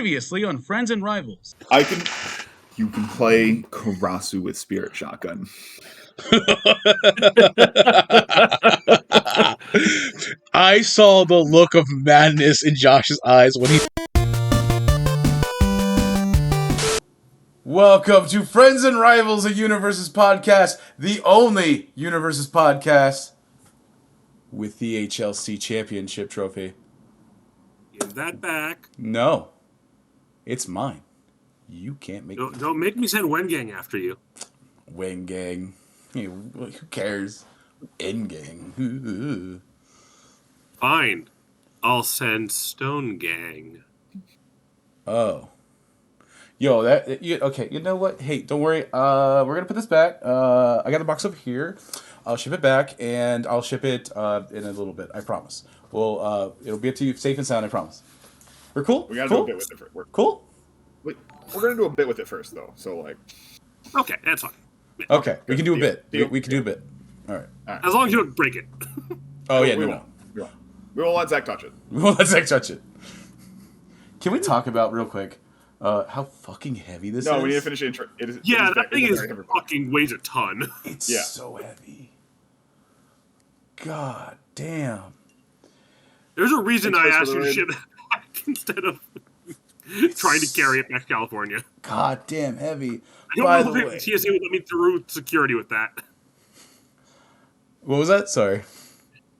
Previously on Friends and Rivals. You can play Karasu with Spirit Shotgun. I saw the look of madness in Josh's eyes when he... Welcome to Friends and Rivals, a Universes podcast, the only Universes podcast with the HLC Championship trophy. Give that back. No, it's mine. You can't make it. Don't make me send Wengang after you. Wengang. Who cares? N-gang. Fine. I'll send Stone Gang. Oh. Yo, okay, you know what? Hey, don't worry. We're going to put this back. I got the box over here. I'll ship it back, and I'll ship it in a little bit. I promise. Well, it'll be up to you, safe and sound, I promise. We're cool? We got to cool? do a bit with it first. Cool? We're going to do a bit with it first, though. So, like... Okay, that's fine. Okay, we can do a bit. Deal. We can do a bit. All right. As long as you don't break it. Oh, yeah, we no. won't. We won't let Zach touch it. We won't let Zach touch it. Can we talk about, real quick, how fucking heavy this is? No, we need to finish the intro. That thing is fucking weighs a ton. It's so heavy. God damn. There's a reason I asked you to ship it back instead of trying to carry it back to California. God damn heavy. I don't know if TSA would let me through security with that. What was that? Sorry.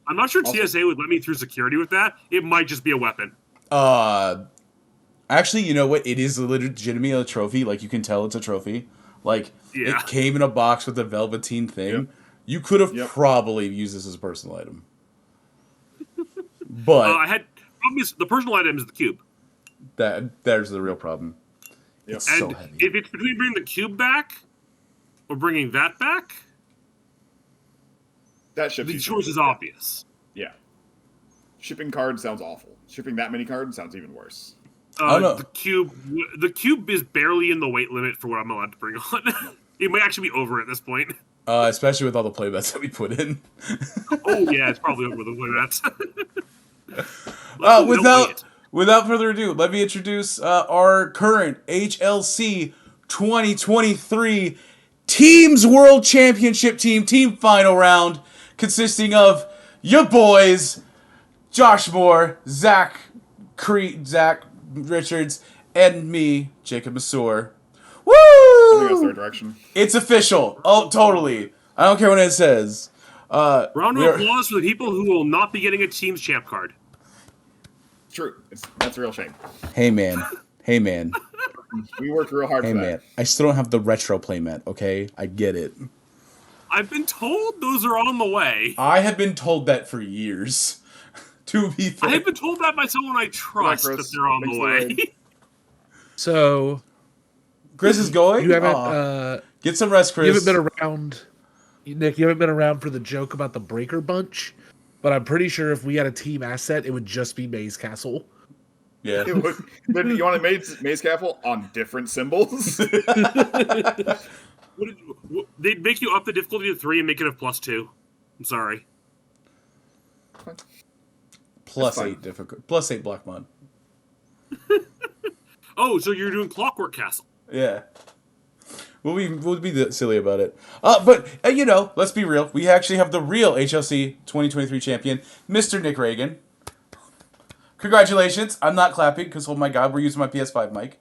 I'm not sure TSA would let me through security with that. It might just be a weapon. Actually, you know what? It is legitimately a trophy. Like, you can tell it's a trophy. Like, It came in a box with a velveteen thing. Yep. You could have probably used this as a personal item. But problem is the personal item is the cube. There's the real problem. Yep. It's And so heavy. if it's between bringing the cube back or bringing that back, the choice is obvious. Yeah. Shipping cards sounds awful. Shipping that many cards sounds even worse. No. The cube is barely in the weight limit for what I'm allowed to bring on. It might actually be over at this point. Especially with all the playbets that we put in. Oh yeah, it's probably over the playbets. Without further ado, let me introduce our current HLC 2023 Teams World Championship team final round, consisting of your boys, Josh Moore, Zach Richards, and me, Jacob Masur. Woo! I think that's third direction. It's official. Oh, totally. I don't care what it says. Round of applause for the people who will not be getting a Teams Champ card. True. That's a real shame. Hey, man. We worked real hard for that. I still don't have the retro playmat, okay? I get it. I've been told those are on the way. I have been told that for years. To be fair. I have been told that by someone I trust that they're on the way. So, Chris is going? You haven't get some rest, Chris. You haven't been around, Nick. You haven't been around for the joke about the Breaker Bunch, but I'm pretty sure if we had a team asset, it would just be Maze Castle. Yeah. Then you want a Maze Castle on different symbols? They'd make you up the difficulty to 3 and make it a +2. I'm sorry. +8 block mod. Oh, so you're doing Clockwork Castle? Yeah. We'll be silly about it. But let's be real. We actually have the real HLC 2023 champion, Mr. Nick Ragan. Congratulations. I'm not clapping because, oh my God, we're using my PS5 mic.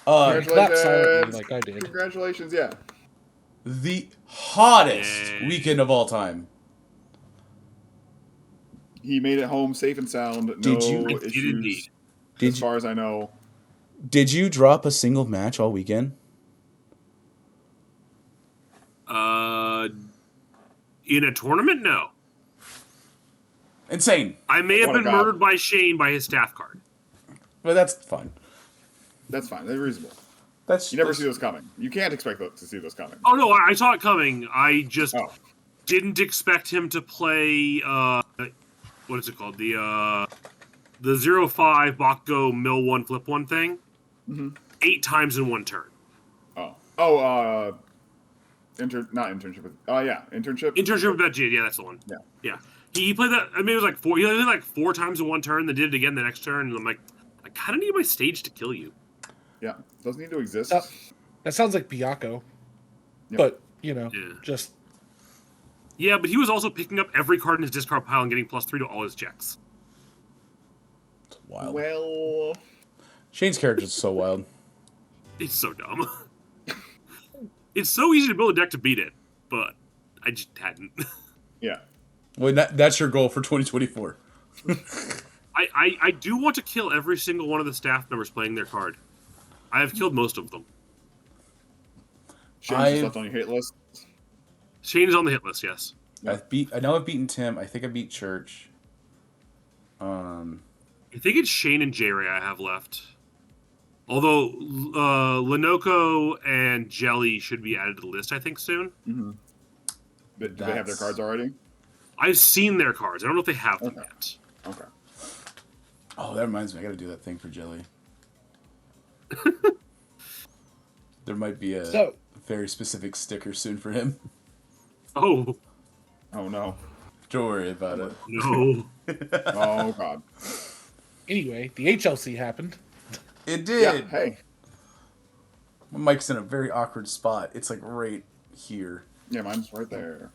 Clap silently like I did. Congratulations, yeah. The hottest weekend of all time. He made it home safe and sound. No issues. As far as I know. Did you drop a single match all weekend? In a tournament? No. Insane. I may have been murdered by Shane by his staff card. But that's fine. That's fine. They're reasonable. You never see those coming. You can't expect to see those coming. Oh, no, I saw it coming. I just didn't expect him to play, what is it called? The 0-5 Bakgo Mill 1 Flip 1 thing. Mm-hmm. 8 times in one turn. Not internship. Internship. Internship with Veggie. Yeah, that's the one. Yeah. He played that. I mean, it was like four. He did like 4 times in one turn, then did it again the next turn, and I'm like, I kind of need my stage to kill you. Yeah, doesn't need to exist. That sounds like Byaku, but just. Yeah, but he was also picking up every card in his discard pile and getting +3 to all his checks. It's wild. Well, Shane's character is so wild. It's so dumb. It's so easy to build a deck to beat it, but I just hadn't. Yeah. Well, that's your goal for 2024. I do want to kill every single one of the staff members playing their card. I have killed most of them. Shane's just left on your hit list. Shane is on the hit list, yes. I know I've beaten Tim. I think I beat Church. I think it's Shane and J-Ray I have left. Although Lenoco and Jelly should be added to the list, I think, soon. Mm-hmm. Do they have their cards already? I've seen their cards. I don't know if they have them yet. Okay. Oh, that reminds me. I got to do that thing for Jelly. There might be a very specific sticker soon for him. Oh. Oh, no. Don't worry about it. No. Oh, God. Anyway, the HLC happened. It did. Yeah, hey. My mic's in a very awkward spot. It's like right here. Yeah, mine's right there.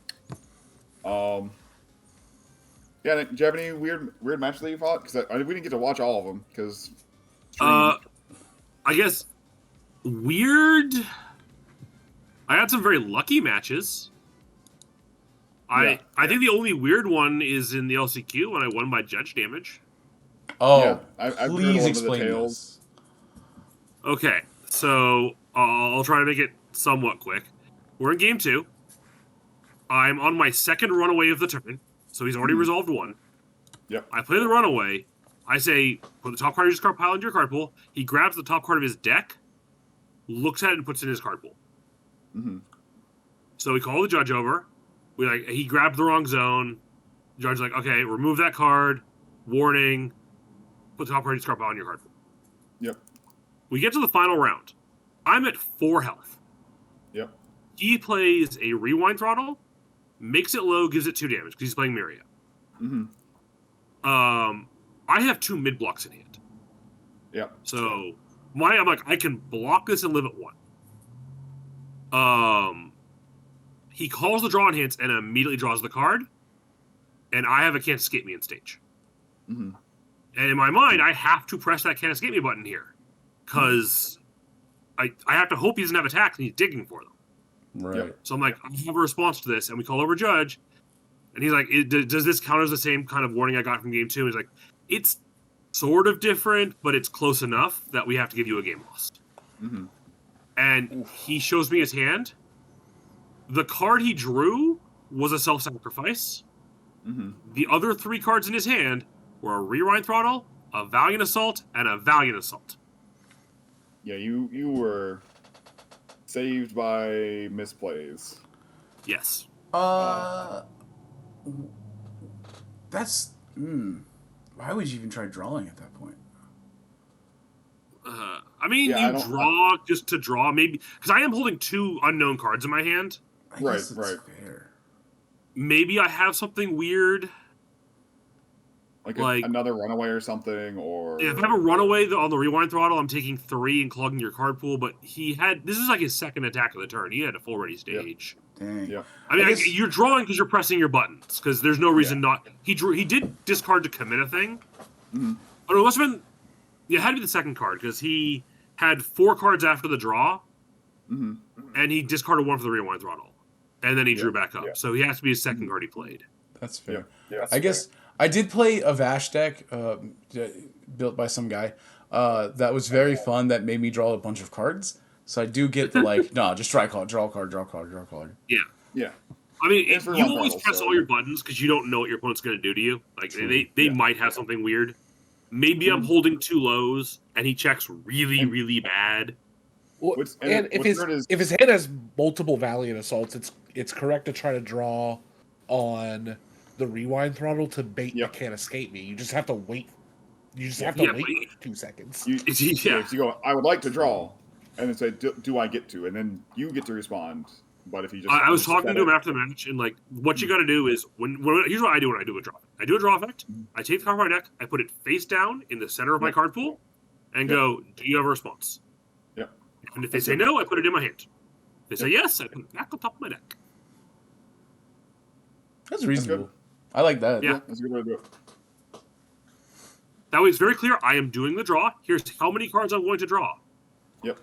Yeah, do you have any weird matches that you fought? Because we didn't get to watch all of them. Because I guess weird. I had some very lucky matches. I think the only weird one is in the LCQ when I won by judge damage. Oh, yeah, please explain this. Okay, so I'll try to make it somewhat quick. We're in game 2. I'm on my second runaway of the turn, so he's already resolved 1. Yep. I play the runaway. I say, put the top card of your card pile into your card pool. He grabs the top card of his deck, looks at it, and puts it in his card pool. Mm-hmm. So we call the judge over. He grabbed the wrong zone. The judge's like, okay, remove that card. Warning. Put the top card of your card pile in your card pool. Yep. We get to the final round. I'm at 4 health. Yep. He plays a rewind throttle, makes it low, gives it 2 damage because he's playing Myria. Mm-hmm. I have 2 mid blocks in hand. Yep. So I'm like, I can block this and live at 1. He calls the draw enhance and immediately draws the card, and I have a can't escape me in stage. Mm-hmm. And in my mind, I have to press that can't escape me button here because I have to hope he doesn't have attacks and he's digging for them. Right. Yep. So I'm like, I have a response to this, and we call over judge, and he's like, does this count as the same kind of warning I got from game 2? And he's like, it's sort of different, but it's close enough that we have to give you a game lost. Mm-hmm. And he shows me his hand. The card he drew was a self-sacrifice. Mm-hmm. The other 3 cards in his hand were a rewind throttle, a valiant assault, and a valiant assault. Yeah, you were saved by misplays. Yes. That's why would you even try drawing at that point? I mean, you draw just to draw, maybe because I am holding 2 unknown cards in my hand. I guess it's fair. Maybe I have something weird, like another runaway or something, or if I have a runaway on the rewind throttle, I'm taking 3 and clogging your card pool. But this is like his second attack of the turn. He had a full ready stage. Yep. Dang. Yeah. I mean, you're drawing because you're pressing your buttons because there's no reason not. He did discard to commit a thing. Mm-hmm. Oh no, it must have been. Yeah, it had to be the second card because he had 4 cards after the draw, mm-hmm. and he discarded 1 for the rewind throttle, and then he drew back up. Yeah. So he has to be his second card he played. That's fair. Yeah, I guess I did play a Vash deck built by some guy that was very fun. That made me draw a bunch of cards. So I do get the no, just draw a card, draw a card, draw a card, draw a card. Yeah. Yeah. I mean, you always press all your buttons because you don't know what your opponent's going to do to you. Like they might have something weird. Maybe I'm holding 2 lows and he checks really, really bad. Well, if his hand has multiple valiant assaults, it's correct to try to draw on the rewind throttle to bait the can't escape me. You just have to wait. You just have to wait 2 seconds. You go, I would like to draw, and then say, do I get to? And then you get to respond But if you just, I was talking to him after the match, and like, what you got to do is here's what I do when I do a draw. I do a draw effect. I take the card from my deck, I put it face down in the center of my card pool, and go, "Do you have a response?" Yep. And if they say no, I put it in my hand. If they say yes, I put it back on top of my deck. That's reasonable. I like that. Yeah, that's a good way to do it. That way, it's very clear. I am doing the draw. Here's how many cards I'm going to draw. Yep.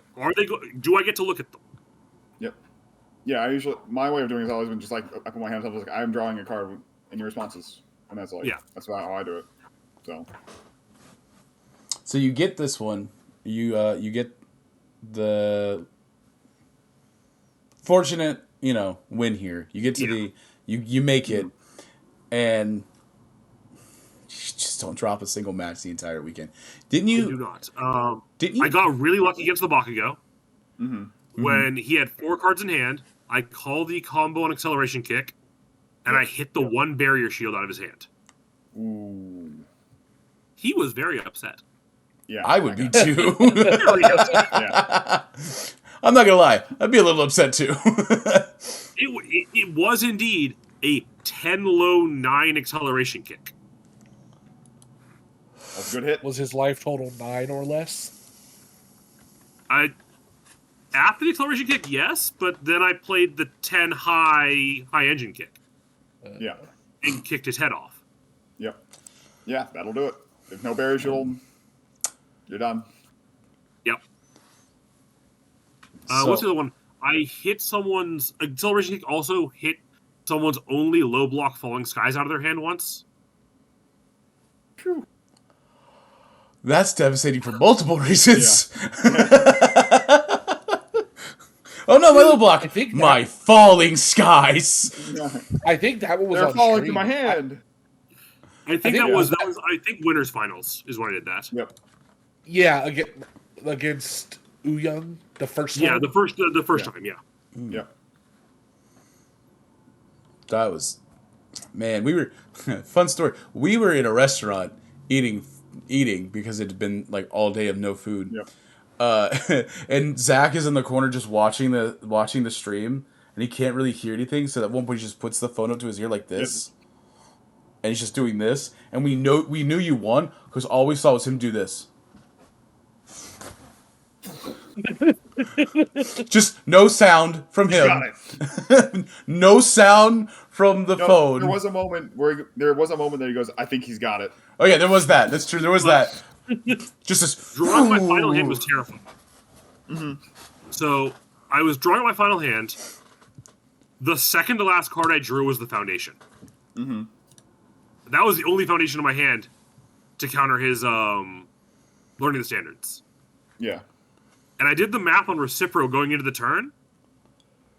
Do I get to look at them? Yep. Yeah, my way of doing it has always been just like I put my hands up, like I'm drawing a card and your responses, and that's like that's about how I do it. So you get this one. You get the fortunate win here. You get to you make it, and you just don't drop a single match the entire weekend. Didn't you? I do not. Didn't you? I got really lucky against the Bakugo. When he had 4 cards in hand, I called the combo and acceleration kick, and I hit the one barrier shield out of his hand. Ooh. He was very upset. Yeah, I would be too. I'm not gonna lie, I'd be a little upset too. It was indeed a 10 low 9 acceleration kick. That's a good hit. Was his life total 9 or less? After the acceleration kick, yes, but then I played the 10 high engine kick. And kicked his head off. Yep. Yeah, that'll do it. If no barrier shield, you're done. Yep. What's the other one? I hit someone's acceleration kick. Also hit someone's only low block Falling Skies out of their hand once. True. That's devastating for multiple reasons. Oh no, my little block! My Falling Skies. I think that one was. They're on falling stream. to my hand. I think that was. I think Winners Finals is when I did that. Yep. Yeah, against Uyung the first time. Yeah, the first time. Yeah. Yep. That was, man. We were fun story. We were in a restaurant eating because it had been like all day of no food. Yep. And Zach is in the corner just watching the stream, and he can't really hear anything. So at one point, he just puts the phone up to his ear like this, and he's just doing this. And we knew you won because all we saw was him do this. Just no sound from him. Got it. No sound from the phone. There was a moment that he goes, "I think he's got it." Oh yeah, there was that. That's true. There was that. Just this. Drawing my final hand was terrifying. So I was drawing my final hand. The second to last card I drew was the Foundation. That was the only Foundation in my hand to counter his Learning the Standards. Yeah. And I did the math on Recipro going into the turn.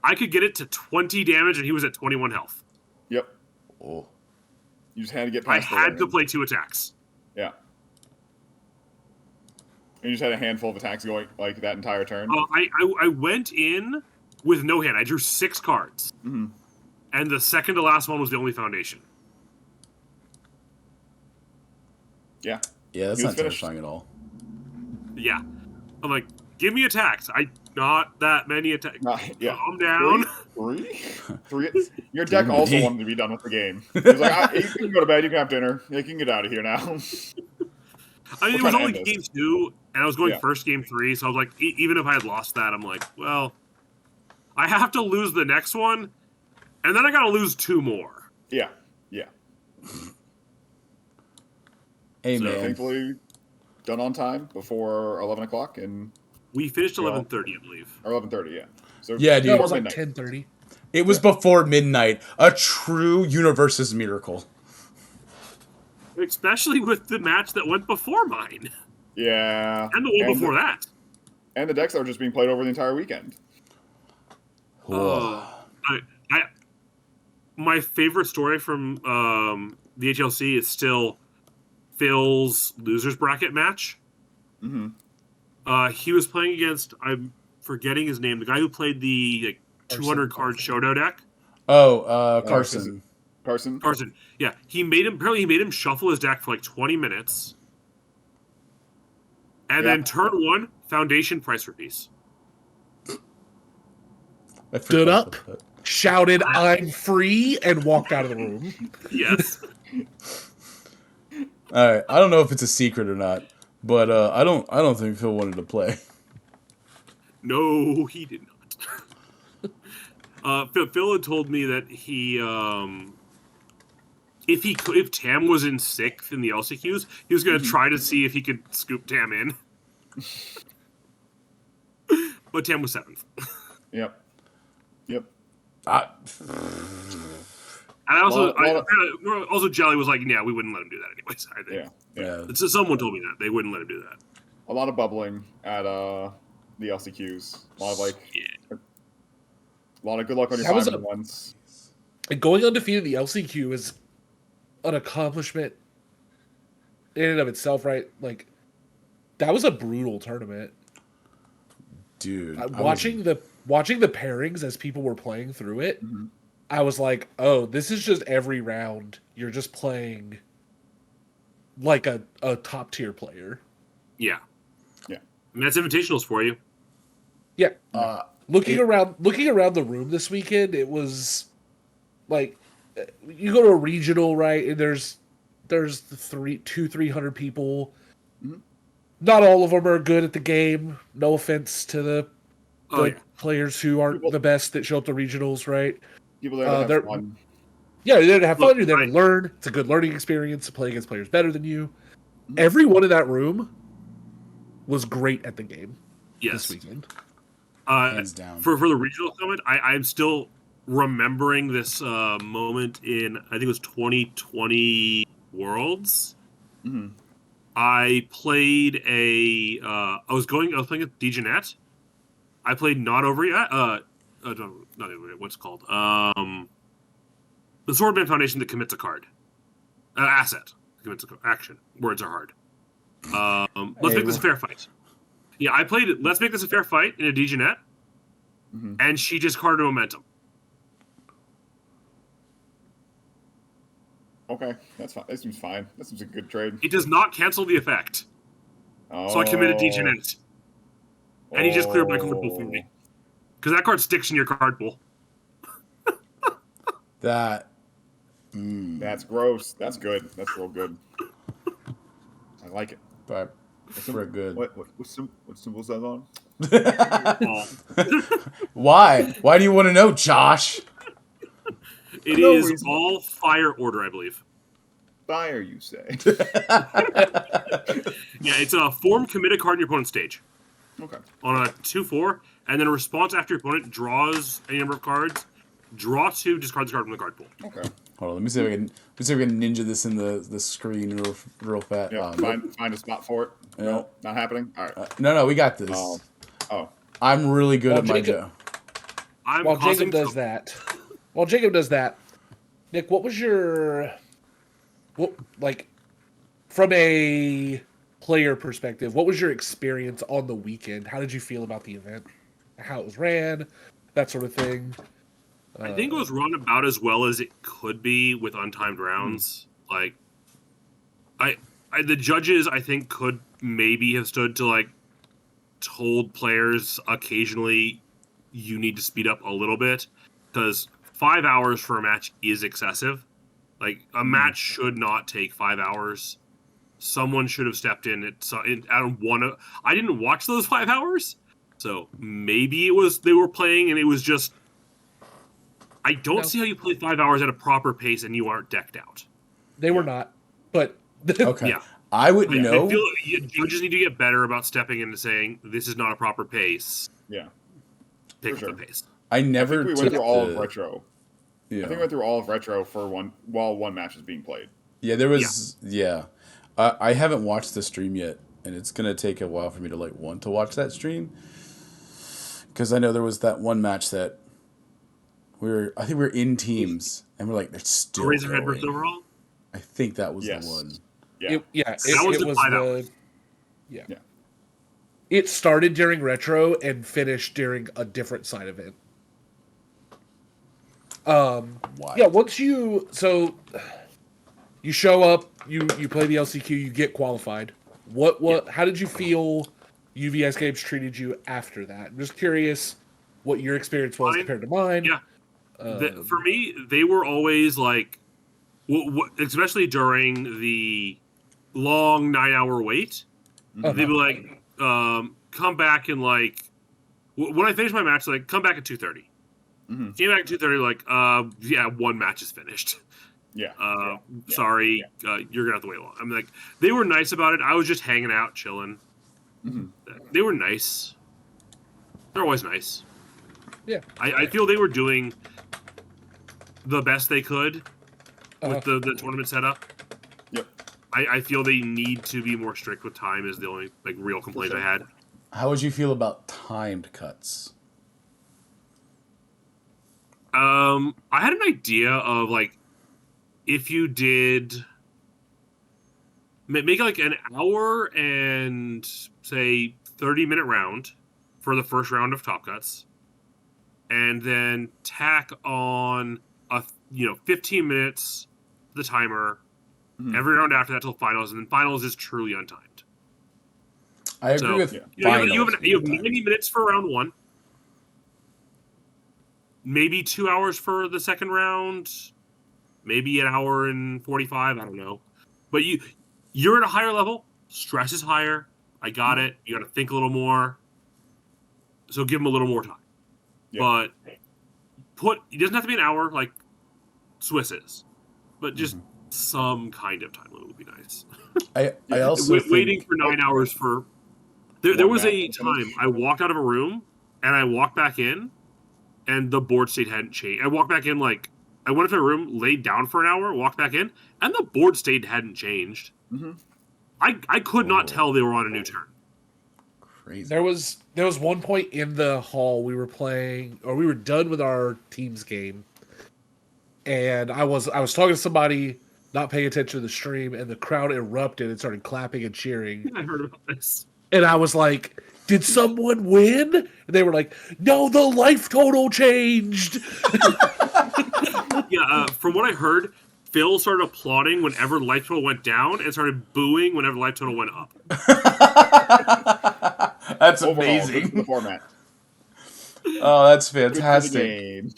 I could get it to 20 damage, and he was at 21 health. Yep. Oh. You just had to get I past had to play 2 attacks. Yeah. And you just had a handful of attacks going like that entire turn. I went in with no hand. I drew 6 cards. And the second to last one was the only Foundation. Yeah. Yeah, that's not terrifying at all. Yeah. I'm like, give me attacks. Not that many attacks. Calm down. Three. Your deck also wanted to be done with the game. It was like, you can go to bed, you can have dinner. You can get out of here now. I mean, it was only game 2, and I was going first game 3, so I was like, even if I had lost that, I'm like, well, I have to lose the next one, and then I got to lose 2 more. Yeah. Hey, so man. thankfully, done on time before 11 o'clock, and we finished 11:30, I believe. Or 11:30, yeah. So yeah, dude. It was like 10:30. It was before midnight. A true universe's miracle. Especially with the match that went before mine. Yeah. And the one before that. And the decks that were just being played over the entire weekend. My favorite story from the HLC is still Phil's losers bracket match. He was playing against, I'm forgetting his name, the guy who played the 200 card Shodo deck. Oh, Carson. Carson. Yeah, he made him shuffle his deck for like 20 minutes. And then turn 1, Foundation price for piece. stood up, shouted, "I'm free," and walked out of the room. Yes. All right. I don't know if it's a secret or not, but I don't think Phil wanted to play. No, he did not. Phil had told me that he, if Tam was in 6th in the LCQs, he was going to try to see if he could scoop Tam in. But Tam was 7th. Yep. And also Jelly was like, yeah, we wouldn't let him do that anyways. I think. Yeah. So someone told me that they wouldn't let him do that. A lot of bubbling at the LCQs. A lot of a lot of good luck on your 5-1s. Going undefeated in the LCQ is an accomplishment in and of itself, right? Like, that was a brutal tournament, dude. Watching the pairings as people were playing through it, I was like, oh, this is just every round you're just playing like a top tier player. Yeah. And that's invitationals for you. Yeah. Looking around the room this weekend, it was like, you go to a regional, right? And there's 300 people. Not all of them are good at the game. No offense to the players who aren't the best that show up to regionals, right? People there to have fun. Yeah, you're there to have fun. You're there to learn. It's a good learning experience to play against players better than you. Everyone in that room was great at the game this weekend. Hands down. For the regional summit, I'm still remembering this moment in, I think it was 2020 Worlds. I played I was playing at DJNet. I played Not Over Yet. Not Over Yet. What's it called? The Swordman Foundation that commits a card. Asset. Commits an action. Words are hard. Let's make this a fair fight. Yeah, I played it. Let's make this a fair fight in a DJNet. And she just carded momentum. Okay, that's fine. That seems fine. That seems a good trade. It does not cancel the effect. So I committed DJNet. And he just cleared my card pool for me. Because that card sticks in your card pool. That's gross. That's good. That's real good. I like it. But for good. What symbol is that on? Why? Why do you want to know, Josh? It is all fire order, I believe. Fire, you say? Yeah, it's a form commit a card in your opponent's stage. Okay. On a 2/4, and then a response after your opponent draws any number of cards. Draw 2, discard the card from the card pool. Okay. Hold on, let me see if we can ninja this in the screen real fast. Yeah, find a spot for it. No, not happening. All right. No, we got this. Oh. I'm really good at my job. While Jacob does that, Nick, what was from a player perspective, what was your experience on the weekend? How did you feel about the event? How it was ran, that sort of thing? I think it was run about as well as it could be with untimed rounds. Like, the judges, I think, could maybe have stood to, told players occasionally, you need to speed up a little bit, because 5 hours for a match is excessive. Like, a match should not take 5 hours. Someone should have stepped in. I didn't watch those 5 hours, so maybe they were playing and it was just. I don't see how you play 5 hours at a proper pace and you aren't decked out. They were not, but okay. Yeah. I would know. I feel judges need to get better about stepping into saying this is not a proper pace. Yeah, pick up the pace. I went through all of retro. Yeah. I think we went through all of retro while one match was being played. Yeah, there was. Yeah. I haven't watched the stream yet, and it's gonna take a while for me to want to watch that stream, because I know there was that one match that I think we were in teams, and we're like, they're still Razorhead versus Overall. I think that was the one. Yeah, it was 5 hours. Yeah. It started during retro and finished during a different side event. Yeah, once you show up, you play the LCQ, you get qualified. How did you feel UVS Games treated you after that? I'm just curious, what your experience was compared to mine. Yeah. For me, they were always like, especially during the long 9-hour wait, they'd be like, come back in like, when I finished my match, like, come back at 2:30. Came back at 2:30, like, yeah, one match is finished. Yeah. Sorry, you're gonna have to wait long. I'm like, they were nice about it. I was just hanging out, chilling. They were nice. They're always nice. Yeah. I feel they were doing the best they could with the tournament setup. Yep. I feel they need to be more strict with time is the only like real complaint I had. How would you feel about timed cuts? I had an idea of like if you did make like an hour and say 30-minute round for the first round of Top Cuts, and then tack on 15 minutes the timer every round after that till finals, and then finals is truly untimed. I agree with finals. You have 90 minutes for round one, maybe 2 hours for the second round, maybe an hour and 45. I don't know, but you're at a higher level. Stress is higher. I got it. You got to think a little more. So give them a little more time. Yeah. But it doesn't have to be an hour like Swiss is, but just some kind of time limit would be nice. I also waiting for 9 hours for. There was a time I walked out of a room and I walked back in, and the board state hadn't changed. I walked back in like I went into a room, laid down for an hour, walked back in, and the board state hadn't changed. I could not tell they were on a new turn. Crazy. There was one point in the hall we were playing, or we were done with our team's game, and I was talking to somebody, not paying attention to the stream, and the crowd erupted and started clapping and cheering. I heard about this, and I was like, "Did someone win?" And they were like, "No, the life total changed." Yeah, from what I heard, Phil started applauding whenever the life total went down and started booing whenever the life total went up. That's Overall, amazing. The format. Oh, that's fantastic.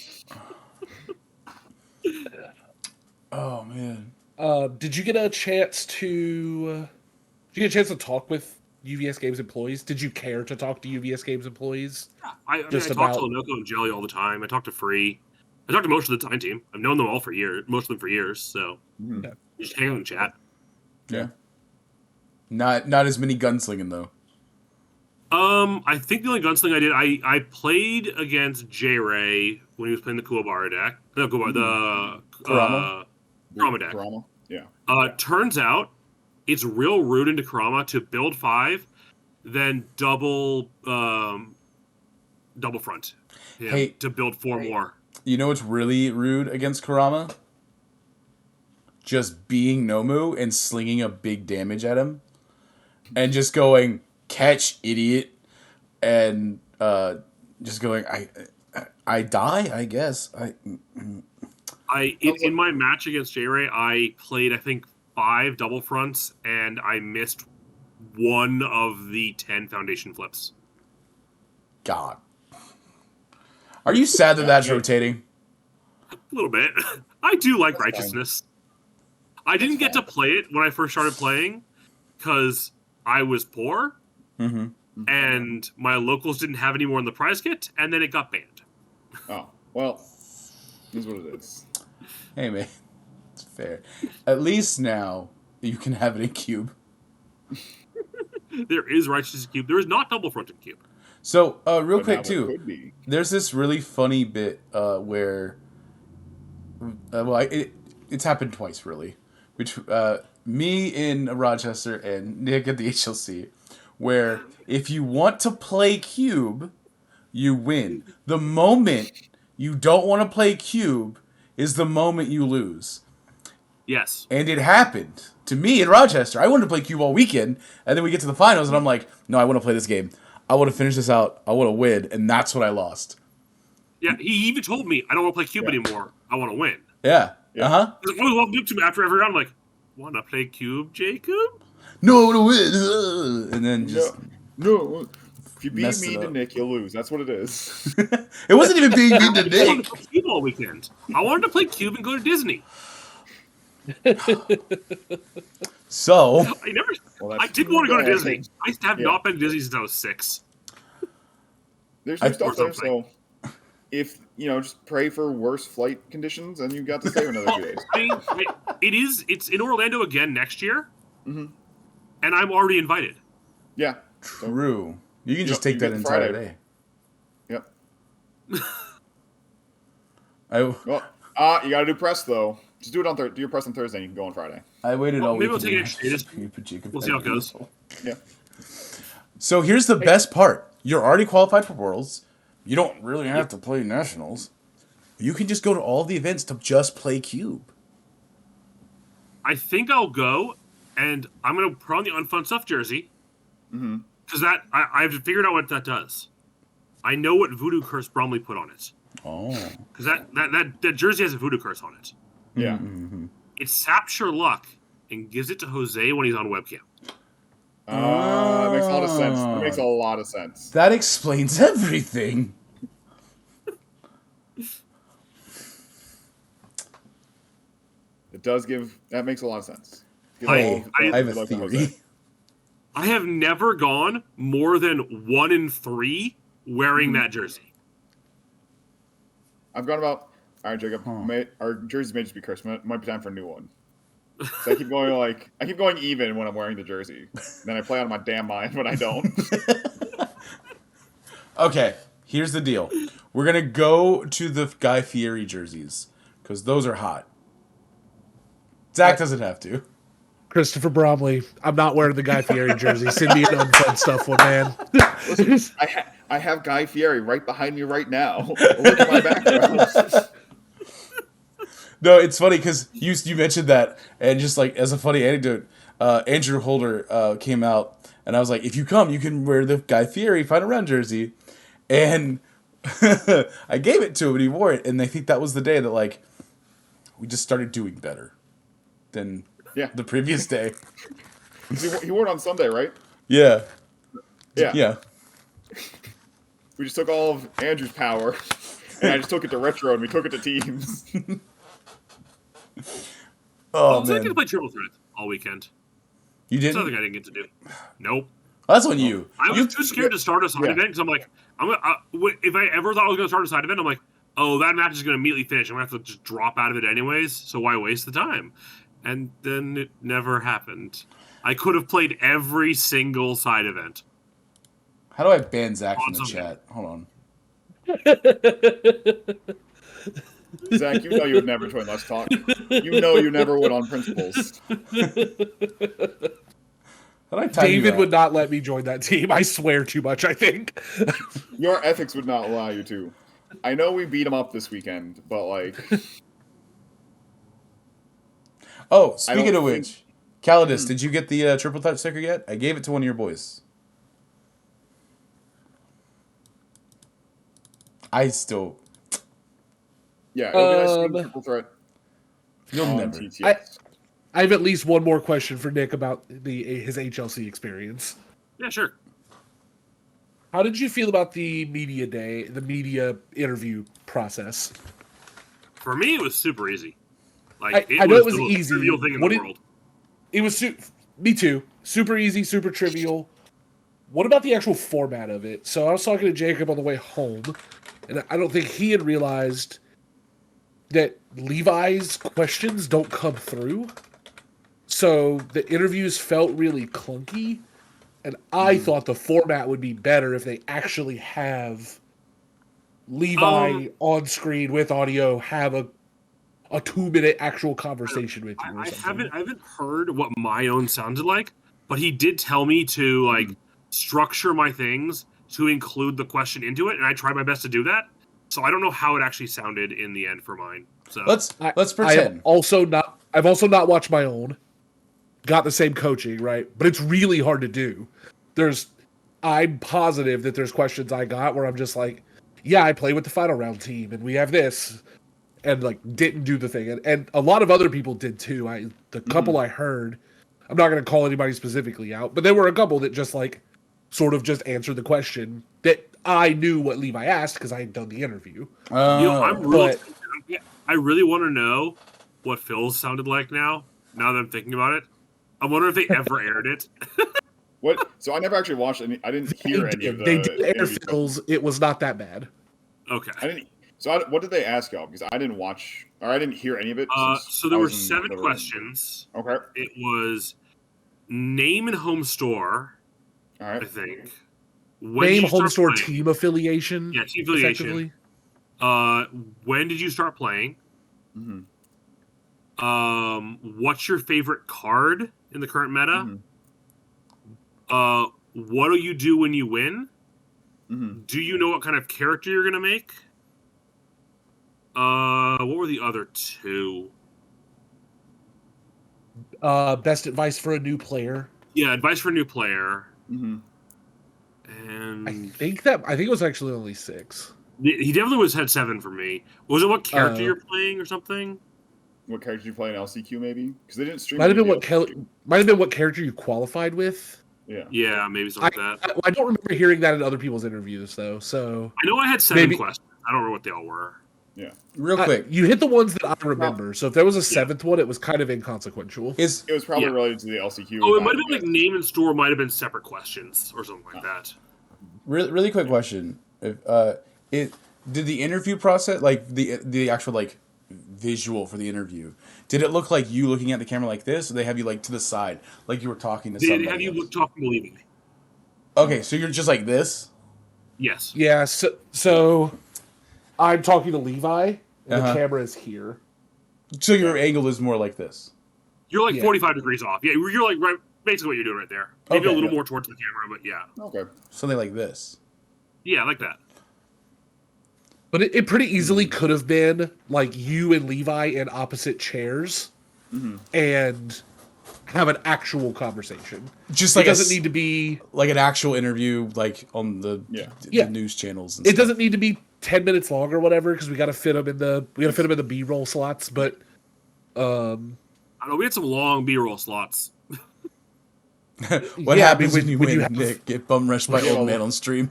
Oh man. Did you get a chance to talk with UVS Games employees? Did you care to talk to UVS Games employees? I talk to Lenoco and Jelly all the time. I talk to Free. I talk to most of the Time Team. I've known them all for years, most of them for years. So just hang out and chat. Yeah. Not as many gunslinging though. I think the only gunsling I did, I played against J Ray when he was playing the Kuwabara deck. No, the Kurama deck. Kurama, yeah. Turns out it's real rude into Kurama to build 5, then double front. Yeah, hey, to build 4 more. You know what's really rude against Kurama? Just being Nomu and slinging a big damage at him. And just going, catch, idiot. And just going, I die, I guess. In my match against J-Ray, I played, I think, 5 double fronts, and I missed 1 of the 10 foundation flips. God. Are you sad that that's rotating? A little bit. I do like Righteousness. I didn't get to play it when I first started playing because I was poor, and my locals didn't have any more in the prize kit, and then it got banned. Oh, well, this is what it is. Hey, man. It's fair. At least now you can have it in Cube. There is Righteousness in Cube. There is not double front in Cube. So, real quick, too, there's this really funny bit where... it's happened twice, really. Which me in Rochester and Nick at the HLC, where if you want to play Cube, you win. The moment you don't want to play Cube is the moment you lose. Yes. And it happened to me in Rochester. I wanted to play Cube all weekend, and then we get to the finals, and I'm like, no, I want to play this game. I want to finish this out. I want to win, and that's what I lost. Yeah, he even told me, I don't want to play Cube anymore. I want to win. Yeah. Uh-huh. I was walking up to him after every round, like, want to play Cube, Jacob? No, I want to win. And then just... No. If you beat me to Nick, you'll lose. That's what it is. It wasn't even being mean to Nick. I wanted to play Cube all weekend. I wanted to play Cube and go to Disney. So I did want to go to Disney. I have not been to Disney since I was 6. There's some stuff there, so if just pray for worse flight conditions, and you got to stay for another 2 days. I mean, it's in Orlando again next year, and I'm already invited. Yeah, true. You can just take that entire day. Yep. You gotta do press though. Just do it on Thursday. Do your press on Thursday. And you can go on Friday. I waited all week. Maybe we'll take it. We'll see how it goes. Yeah. So here's the best part. You're already qualified for Worlds. You don't really have to play Nationals. You can just go to all the events to just play Cube. I think I'll go, and I'm going to put on the Unfun Stuff jersey. Because I have to figure out what that does. I know what Voodoo Curse Bromley put on it. Oh. Because that jersey has a Voodoo Curse on it. Yeah. It saps your luck and gives it to Jose when he's on webcam. That makes a lot of sense. That makes a lot of sense. That explains everything. It does that makes a lot of sense. I have a theory. I have never gone more than 1 in 3 wearing that jersey. I've gone about... All right, Jacob. Our jerseys may just be cursed. Might be time for a new one. So I keep going even when I'm wearing the jersey. Then I play out of my damn mind when I don't. Okay, here's the deal. We're gonna go to the Guy Fieri jerseys because those are hot. Zach doesn't have to. Christopher Bromley. I'm not wearing the Guy Fieri jersey. Send me an Unfun Stuff one, man. Listen, I have Guy Fieri right behind me right now. Look at my background. No, it's funny because you mentioned that, and just like as a funny anecdote, Andrew Holder came out, and I was like, if you come, you can wear the Guy Fieri Final Round jersey, and I gave it to him, and he wore it, and I think that was the day that like we just started doing better than the previous day. He wore it on Sunday, right? Yeah. Yeah. We just took all of Andrew's power, and I just took it to retro, and we took it to teams. I was going to play Triple Threat all weekend. You didn't? Something I didn't get to do. Nope. Well, that's on you. I was too scared to start a side event because I'm like, if I ever thought I was going to start a side event, I'm like, oh, that match is going to immediately finish. I'm going to have to just drop out of it anyways, so why waste the time? And then it never happened. I could have played every single side event. How do I ban Zach from the chat? Hold on. Zach, you know you would never join Let's Talk. You know you never would on principles. David would not let me join that team. I swear too much, I think. Your ethics would not allow you to. I know we beat him up this weekend, but like... Oh, speaking of which, Calidus, did you get the Triple Threat sticker yet? I gave it to one of your boys. I still... Yeah, it'll be nice to see Triple Threat. You'll never. I have at least one more question for Nick about his HLC experience. Yeah, sure. How did you feel about the media day, the media interview process? For me, it was super easy. Like I know it was easy. Trivial thing in the world. It was me too. Super easy, super trivial. What about the actual format of it? So I was talking to Jacob on the way home, and I don't think he had realized that Levi's questions don't come through. So the interviews felt really clunky, and I thought the format would be better if they actually have Levi on screen with audio, have a 2-minute actual conversation with you. I haven't heard what my own sounded like, but he did tell me to like structure my things to include the question into it, and I tried my best to do that. So I don't know how it actually sounded in the end for mine. So let's pretend. I've also not watched my own. Got the same coaching, right? But it's really hard to do. I'm positive that there's questions I got where I'm just like, yeah, I play with the final round team and we have this, and like didn't do the thing. And a lot of other people did too. The couple I heard, I'm not going to call anybody specifically out, but there were a couple that just like sort of just answered the question that I knew what Levi asked because I had done the interview. I really want to know what Phil's sounded like now that I'm thinking about it. I wonder if they ever aired it. What? So I never actually watched any. I didn't hear any of the. They did air Phil's. It was not that bad. Okay. I didn't. So what did they ask y'all? Because I didn't watch, or I didn't hear any of it. So there were 7 questions. Okay. It was name and home store. All right. I think. Name, home store, team affiliation. Yeah, team affiliation. When did you start playing? Mm-hmm. What's your favorite card in the current meta? Mm-hmm. What do you do when you win? Mm-hmm. Do you know what kind of character you're gonna make? What were the other 2? Best advice for a new player. Yeah, advice for a new player. Mm-hmm. And I think it was actually only 6. He definitely had 7 for me. Was it what character you're playing or something? What character you play in LCQ maybe? Because they didn't stream. Might have been what character you qualified with. Yeah, maybe something like that. I don't remember hearing that in other people's interviews though. So I know I had 7 questions. I don't remember what they all were. Yeah. Real quick, you hit the ones that I remember. So if there was a 7th one, it was kind of inconsequential. It was probably related to the LCQ. Oh, it might have been like name and store. Might have been separate questions or something like that. Really quick question: did the interview process, like the actual like visual for the interview, did it look like you looking at the camera like this, or they have you like to the side, like you were talking to somebody? They have you talking to Levi. Okay, so you're just like this. Yes. Yeah. So I'm talking to Levi, and the camera is here. So your angle is more like this. You're like 45 degrees off. Yeah, you're like basically what you're doing right there. Maybe a little more towards the camera, but yeah. Okay. Something like this. Yeah, like that. But it pretty easily could have been like you and Levi in opposite chairs and have an actual conversation. Just like it doesn't need to be like an actual interview, like on the news channels. And it stuff. doesn't need to be 10 minutes long or whatever because we got to fit them in the B-roll slots. But I don't know, we had some long B-roll slots. What happens when you win, Nick? Get bum rushed by old man on stream.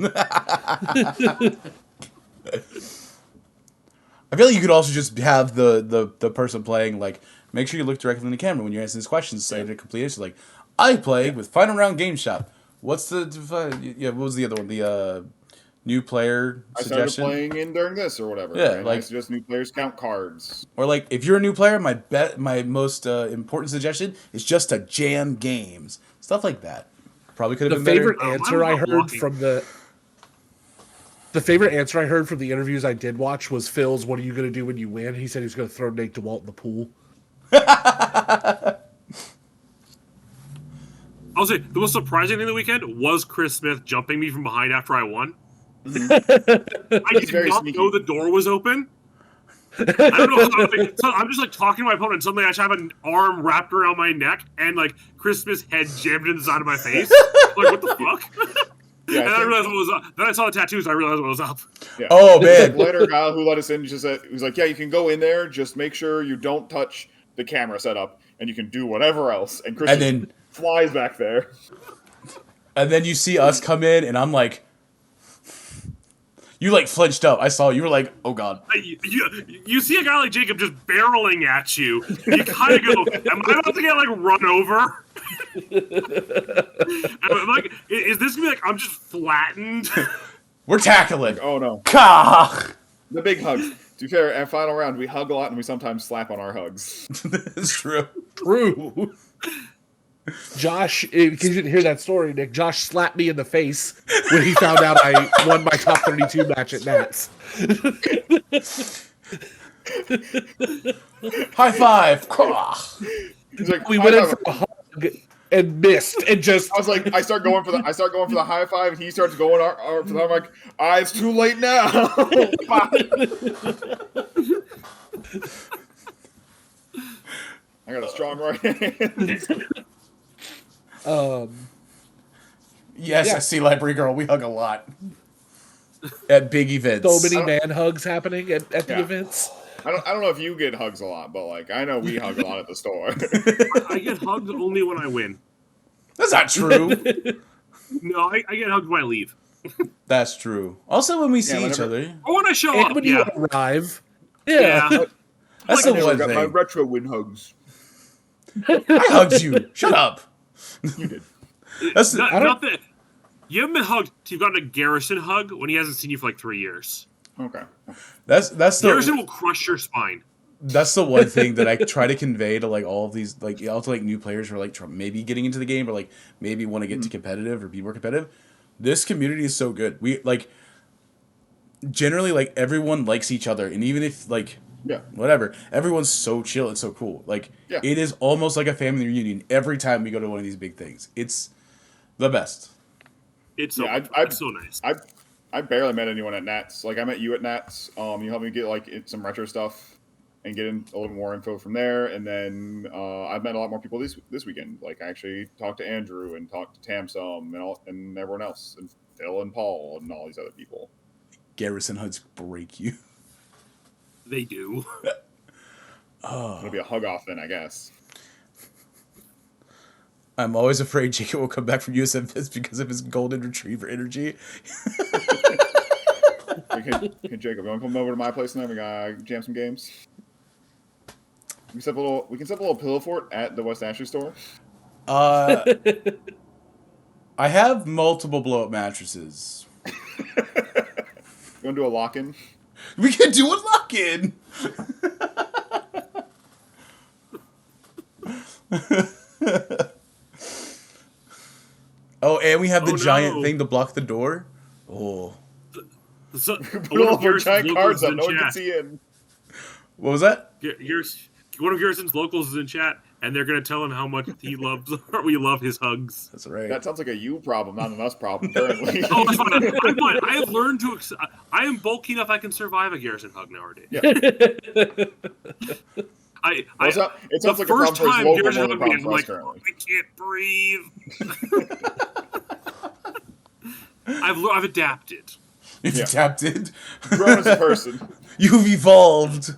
I feel like you could also just have the person playing, like, make sure you look directly in the camera when you're answering these questions. Say to complete it, like, I play with Final Round Game Shop. What's the what was the other one? The new player suggestion. I started playing in during this or whatever. Yeah, right? like I suggest new players count cards. Or like, if you're a new player, my most important suggestion is just to jam games. Stuff like that. Probably could have been better. The favorite answer I heard from the favorite answer I heard from the interviews I did watch was Phil's, "What are you going to do when you win?" He said he was going to throw Nate DeWalt in the pool. I'll say the most surprising thing of the weekend was Chris Smith jumping me from behind after I won. I did not know the door was open. I don't know how. So I'm just like talking to my opponent, and suddenly I just have an arm wrapped around my neck, and like Chris Smith's head jammed into the side of my face. Like, what the fuck? Yeah, and I realized what was up. Then I saw the tattoos, and I realized what was up. Yeah. Oh man! Later, guy who let us in just said, he was like, "Yeah, you can go in there. Just make sure you don't touch the camera setup, and you can do whatever else." And Chris then flies back there. And then you see us come in, and I'm like, you like flinched up. I saw you were like, "Oh god." You see a guy like Jacob just barreling at you. You kind of go, "Am I about to get like run over?" I'm like, is this gonna be like I'm just flattened? We're tackling. Like, oh no. Kah! The big hugs. To be fair, at final round we hug a lot and we sometimes slap on our hugs. It's true. True. Josh, because you didn't hear that story, Nick, Josh slapped me in the face when he found out I won my top 32 match at Nats. High five. He's like, we went in for a hug and missed and just. I was like, I start going for the high five, and he starts going for the. I'm like, it's too late now. I got a strong right hand. Yes, I see Library Girl. We hug a lot at big events. So many man hugs happening at the events. I don't know if you get hugs a lot, but like I know we hug a lot at the store. I get hugs only when I win. That's not true. No, I get hugged when I leave. That's true. Also, when we see each other, or when I show and up, when you arrive, yeah. That's the one thing. My retro win hugs. I hugged you. Shut up. You did. That's not that you haven't been hugged. You've gotten a Garrison hug when he hasn't seen you for like 3 years. Okay. That's Garrison will crush your spine. That's the one thing that I try to convey to like all of these like also like new players who are like maybe getting into the game or like maybe want to get to competitive or be more competitive. This community is so good. We like generally like everyone likes each other, and even if like whatever, everyone's so chill and so cool. Like it is almost like a family reunion every time we go to one of these big things. It's the best. It's so it's so nice. I barely met anyone at Nats. Like I met you at Nats. You helped me get like some retro stuff and get in a little more info from there. And then I've met a lot more people this weekend. Like I actually talked to Andrew and talked to Tam some and everyone else and Phil and Paul and all these other people. Garrison hugs break you. They do. It'll be a hug off then, I guess. I'm always afraid Jacob will come back from USFS because of his golden retriever energy. Hey, Jacob, you want to come over to my place and then we gotta jam some games? We can set up a little pillow fort at the West Ashley store. I have multiple blow-up mattresses. You want to do a lock-in? We can do a lock-in! Oh, and we have the giant thing to block the door? Oh. So, put all of our giant cards up, no one can see in. What was that? One of Garrison's locals is in chat, and they're going to tell him how much we love his hugs. That's right. That sounds like a you problem, not an us problem, currently. Oh, I'm fine. I have learned to... I am bulky enough I can survive a Garrison hug nowadays. Yeah. It sounds like a problem for his local more than a problem for us currently. I can't breathe. I've adapted. You've adapted. Grown as a person. You've evolved.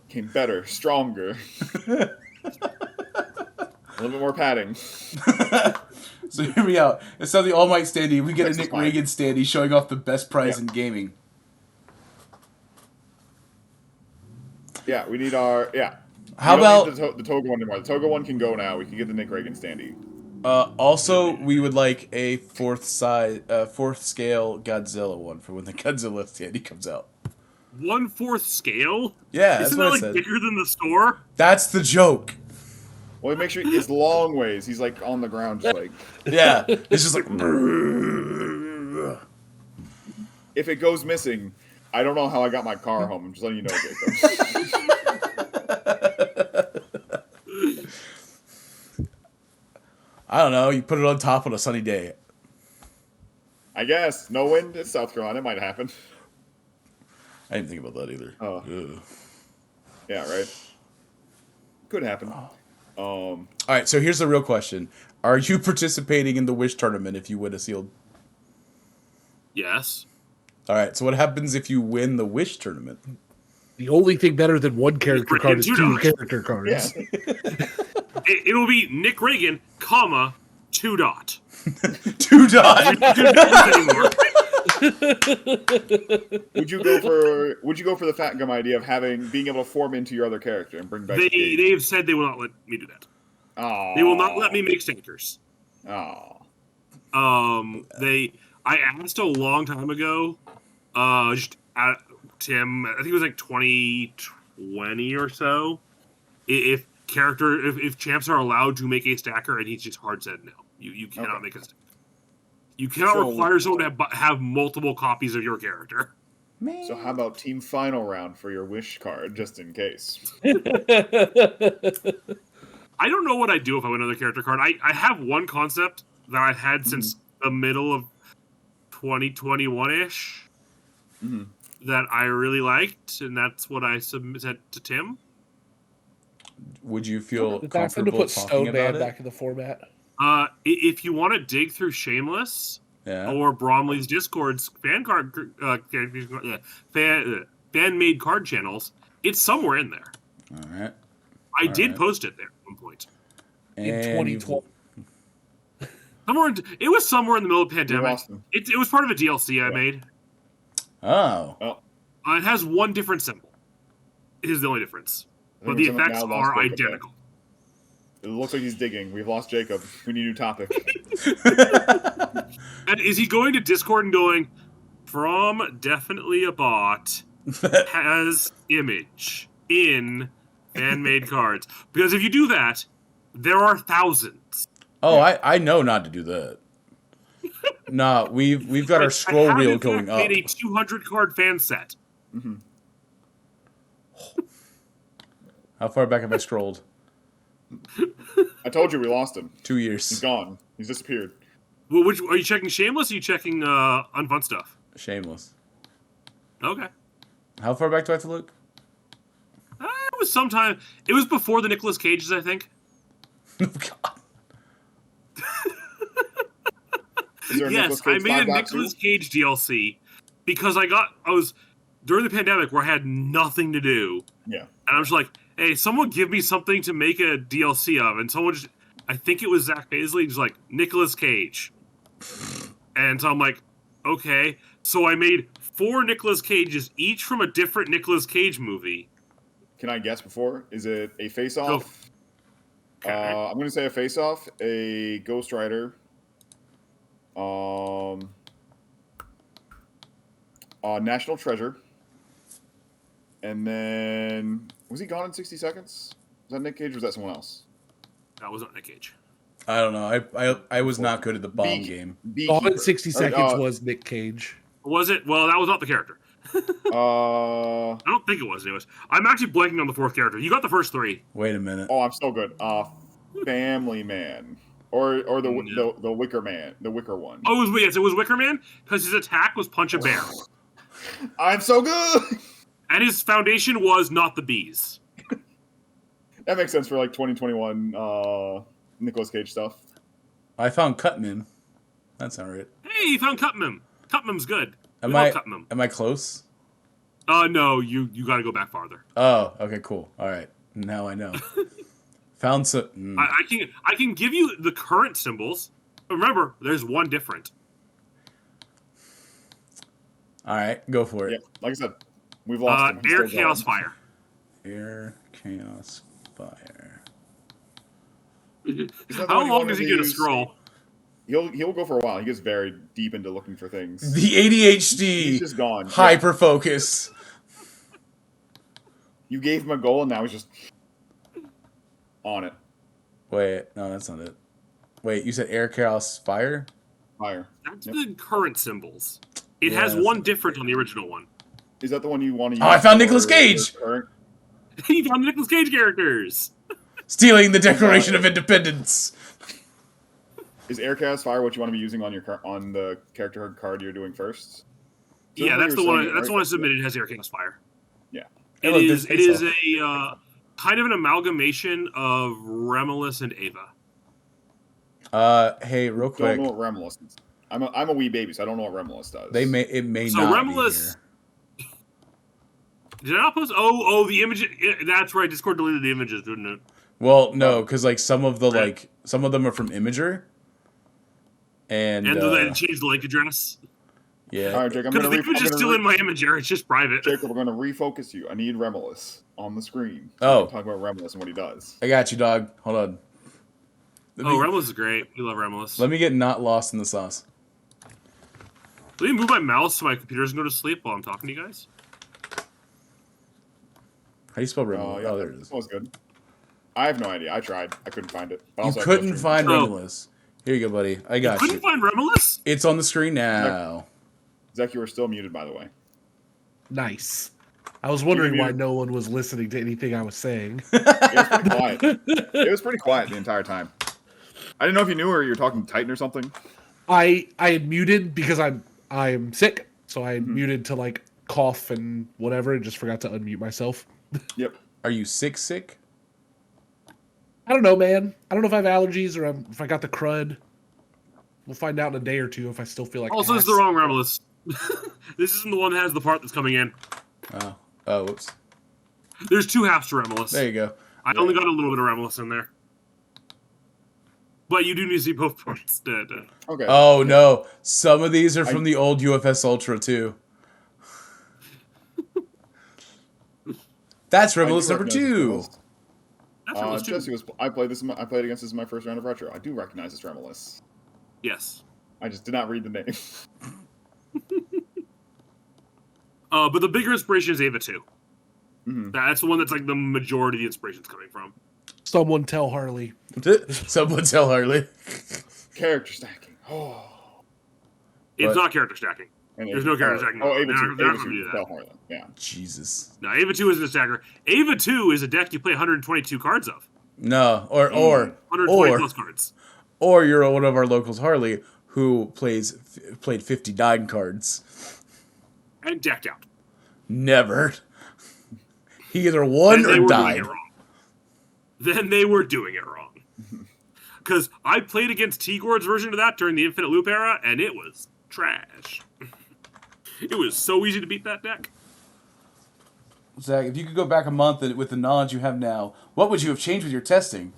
Became better, stronger. A little bit more padding. So hear me out. Instead of the All Might standee, we get a Nick Ragan standee showing off the best prize in gaming. Yeah, we need our... Yeah. How about... the Toga one anymore. The Toga one can go now. We can get the Nick Ragan standee. Also, we would like a fourth scale Godzilla one for when the Godzilla standee comes out. 1/4 scale? Yeah, isn't that's that like bigger than the store? That's the joke. Well, make sure it's long ways. He's like on the ground, just like yeah. It's just like. If it goes missing, I don't know how I got my car home. I'm just letting you know, Jacob. I don't know. You put it on top on a sunny day. I guess no wind. It's South Carolina. It might happen. I didn't think about that either. Oh. Yeah, right. Could happen. All right, so here's the real question: are you participating in the Wish tournament if you win a sealed? Yes. All right. So what happens if you win the Wish tournament? The only thing better than one character card is two character cards. Yeah. It will be Nick Ragan, comma, 2 dot. 2 dot. Would you go for the fat gum idea of being able to form into your other character and bring back? They've said they will not let me do that. Oh. They will not let me make stinkers. Oh. I asked a long time ago, Tim, I think it was like 2020 or so, if champs are allowed to make a stacker, and he just hard said no. You cannot make a stacker. You cannot require someone to have multiple copies of your character. So how about team final round for your wish card, just in case? I don't know what I'd do if I win another character card. I have one concept that I've had since the middle of 2021-ish that I really liked, and that's what I submitted to Tim. Would you feel It's comfortable to put talking about it? back in the format? If you want to dig through Shameless or Bromley's Discord's fan made card channels, it's somewhere in there. All right. I did post it there at one point. In 2012. It was somewhere in the middle of the pandemic. It was part of a DLC I made. Oh. It has one different symbol. It is the only difference. But the effects are identical. It looks like he's digging. We've lost Jacob. We need a new topic. And is he going to Discord and going, from definitely a bot has image in fan-made cards? Because if you do that, there are thousands. Oh, I know not to do that. Nah, we've got our scroll reel going up. I made a 200 card fan set. Mm-hmm. How far back have I scrolled? I told you we lost him. 2 years. He's gone. He's disappeared. Well, which are you checking? Shameless? Or are you checking unfun stuff? Shameless. Okay. How far back do I have to look? It was sometime. It was before the Nicolas Cages, I think. Oh God. Yes, I made a Nicolas Cage DLC because I was during the pandemic where I had nothing to do. Yeah. And I was like, hey, someone give me something to make a DLC of. And someone just, I think it was Zach Paisley, just like, Nicolas Cage. And so I'm like, okay. So I made 4 Nicolas Cages, each from a different Nicolas Cage movie. Can I guess before? Is it a Face-Off? Okay. I'm going to say a Face-Off, a Ghost Rider, National Treasure, and then was he gone in 60 seconds? Was that Nick Cage or was that someone else? That was not Nick Cage. I don't know. I was not good at the bomb game. Gone in 60 seconds was Nick Cage. Was it? Well, that was not the character. I don't think it was. Anyways, I'm actually blanking on the 4th character. You got the first 3. Wait a minute. Oh, I'm so good. Family Man. Or the Wicker Man, the Wicker one. Oh, it was Wicker Man because his attack was punch a bear. I'm so good. And his foundation was not the bees. That makes sense for like 2021 Nicolas Cage stuff. I found Cutman. That's not right. Hey, you found Cutman. Cutman's good. Am I close? No, you got to go back farther. Oh, okay, cool. All right, now I know. Found some. I can give you the current symbols. Remember, there's one different. All right, go for it. Yeah, like I said, we've lost him. Air, Chaos, Fire. Air, Chaos, Fire. How long does he get to scroll? He'll go for a while. He gets very deep into looking for things. The ADHD. He's just gone. Hyper focus. You gave him a goal, and now he's just on it. Wait, no, that's not it. Wait, you said Air, Chaos, Fire? Fire. That's the current symbols. It has one different on the original one. Is that the one you want to use? Oh, I found Nicolas Cage! You found the Nicolas Cage characters! Stealing the Declaration of Independence! Is Air Chaos Fire what you want to be using on the character card you're doing first? So yeah, that's the one. That's the one I submitted. Has Air Chaos Fire. Yeah, it is a kind of an amalgamation of Remulus and Ava. Hey, real quick. I don't know what Remulus is. I'm a wee baby, so I don't know what Remulus does. It may so not Remulus, be here. Did I not post? Oh, the image. That's right. Discord deleted the images, didn't it? Well, no, because like some of them are from Imager. And then change the link address. Yeah. All right, Jake. Because the image is still in my Imager. It's just private. Jacob, we're going to refocus you. I need Remulus on the screen. So talk about Remulus and what he does. I got you, dog. Hold on. Remulus is great. We love Remulus. Let me get not lost in the sauce. Let me move my mouse so my computer doesn't go to sleep while I'm talking to you guys. How do you spell Remulus? Yeah, there it is. That was good. I have no idea. I tried. I couldn't find it. You couldn't find Remulus. Here you go, buddy. I got you. Couldn't find Remulus? It's on the screen now. Zach, you are still muted, by the way. Nice. I was wondering why no one was listening to anything I was saying. It was pretty quiet. It was pretty quiet the entire time. I didn't know if you knew or you were talking Titan or something. I had muted because I'm sick, so I had muted to like cough and whatever, and just forgot to unmute myself. Yep. Are you sick? I don't know, man. I don't know if I have allergies or if I got the crud. We'll find out in a day or two if I still feel like. Also, this is the wrong Remulus. This isn't the one that has the part that's coming in. Oh, whoops. There's 2 halves to Remulus. There you go. I only got a little bit of Remulus in there. But you do need to see both parts. Okay. Oh no, some of these are from the old UFS Ultra too. That's Revelist number 2. That's Revelist 2. Jesse I played against this in my first round of retro. I do recognize this Revelist. Yes. I just did not read the name. But the bigger inspiration is Ava 2. Mm-hmm. That's the one that's like the majority of the inspiration's coming from. Someone tell Harley. Someone tell Harley. Character stacking. Oh. It's not character stacking. There's no character stacking. Oh, Ava 2. They're not going to do that. Tell Harley. Yeah. Jesus. No, Ava 2 isn't a stacker. Ava 2 is a deck you play 122 cards of. No, or 120 plus cards. Or you're one of our locals, Harley, who played 59 cards. And decked out. Never. He either won or died. Then they were doing it wrong. Because I played against T-Gord's version of that during the Infinite Loop era, and it was trash. It was so easy to beat that deck. Zach, if you could go back a month with the knowledge you have now, what would you have changed with your testing?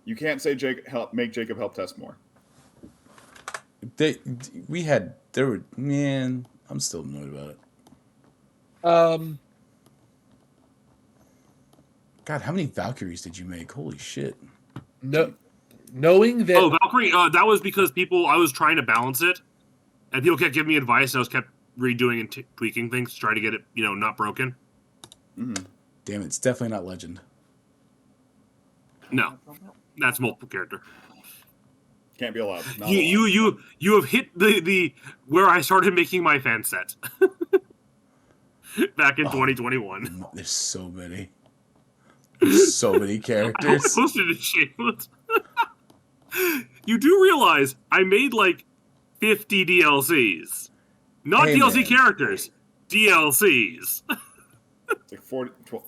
You can't say make Jacob help test more. I'm still annoyed about it. God, how many Valkyries did you make? Holy shit. No, knowing that... Oh, Valkyrie, that was because I was trying to balance it, and people kept giving me advice, and I was kept redoing and tweaking things to try to get it, not broken. Mm-hmm. Damn it, it's definitely not Legend. No, that's multiple character. Can't be allowed. You have hit the where I started making my fan set back in 2021. There's so many. There's so many characters. I posted it, Shameless. You do realize I made like 50 DLCs, not DLC characters, DLCs.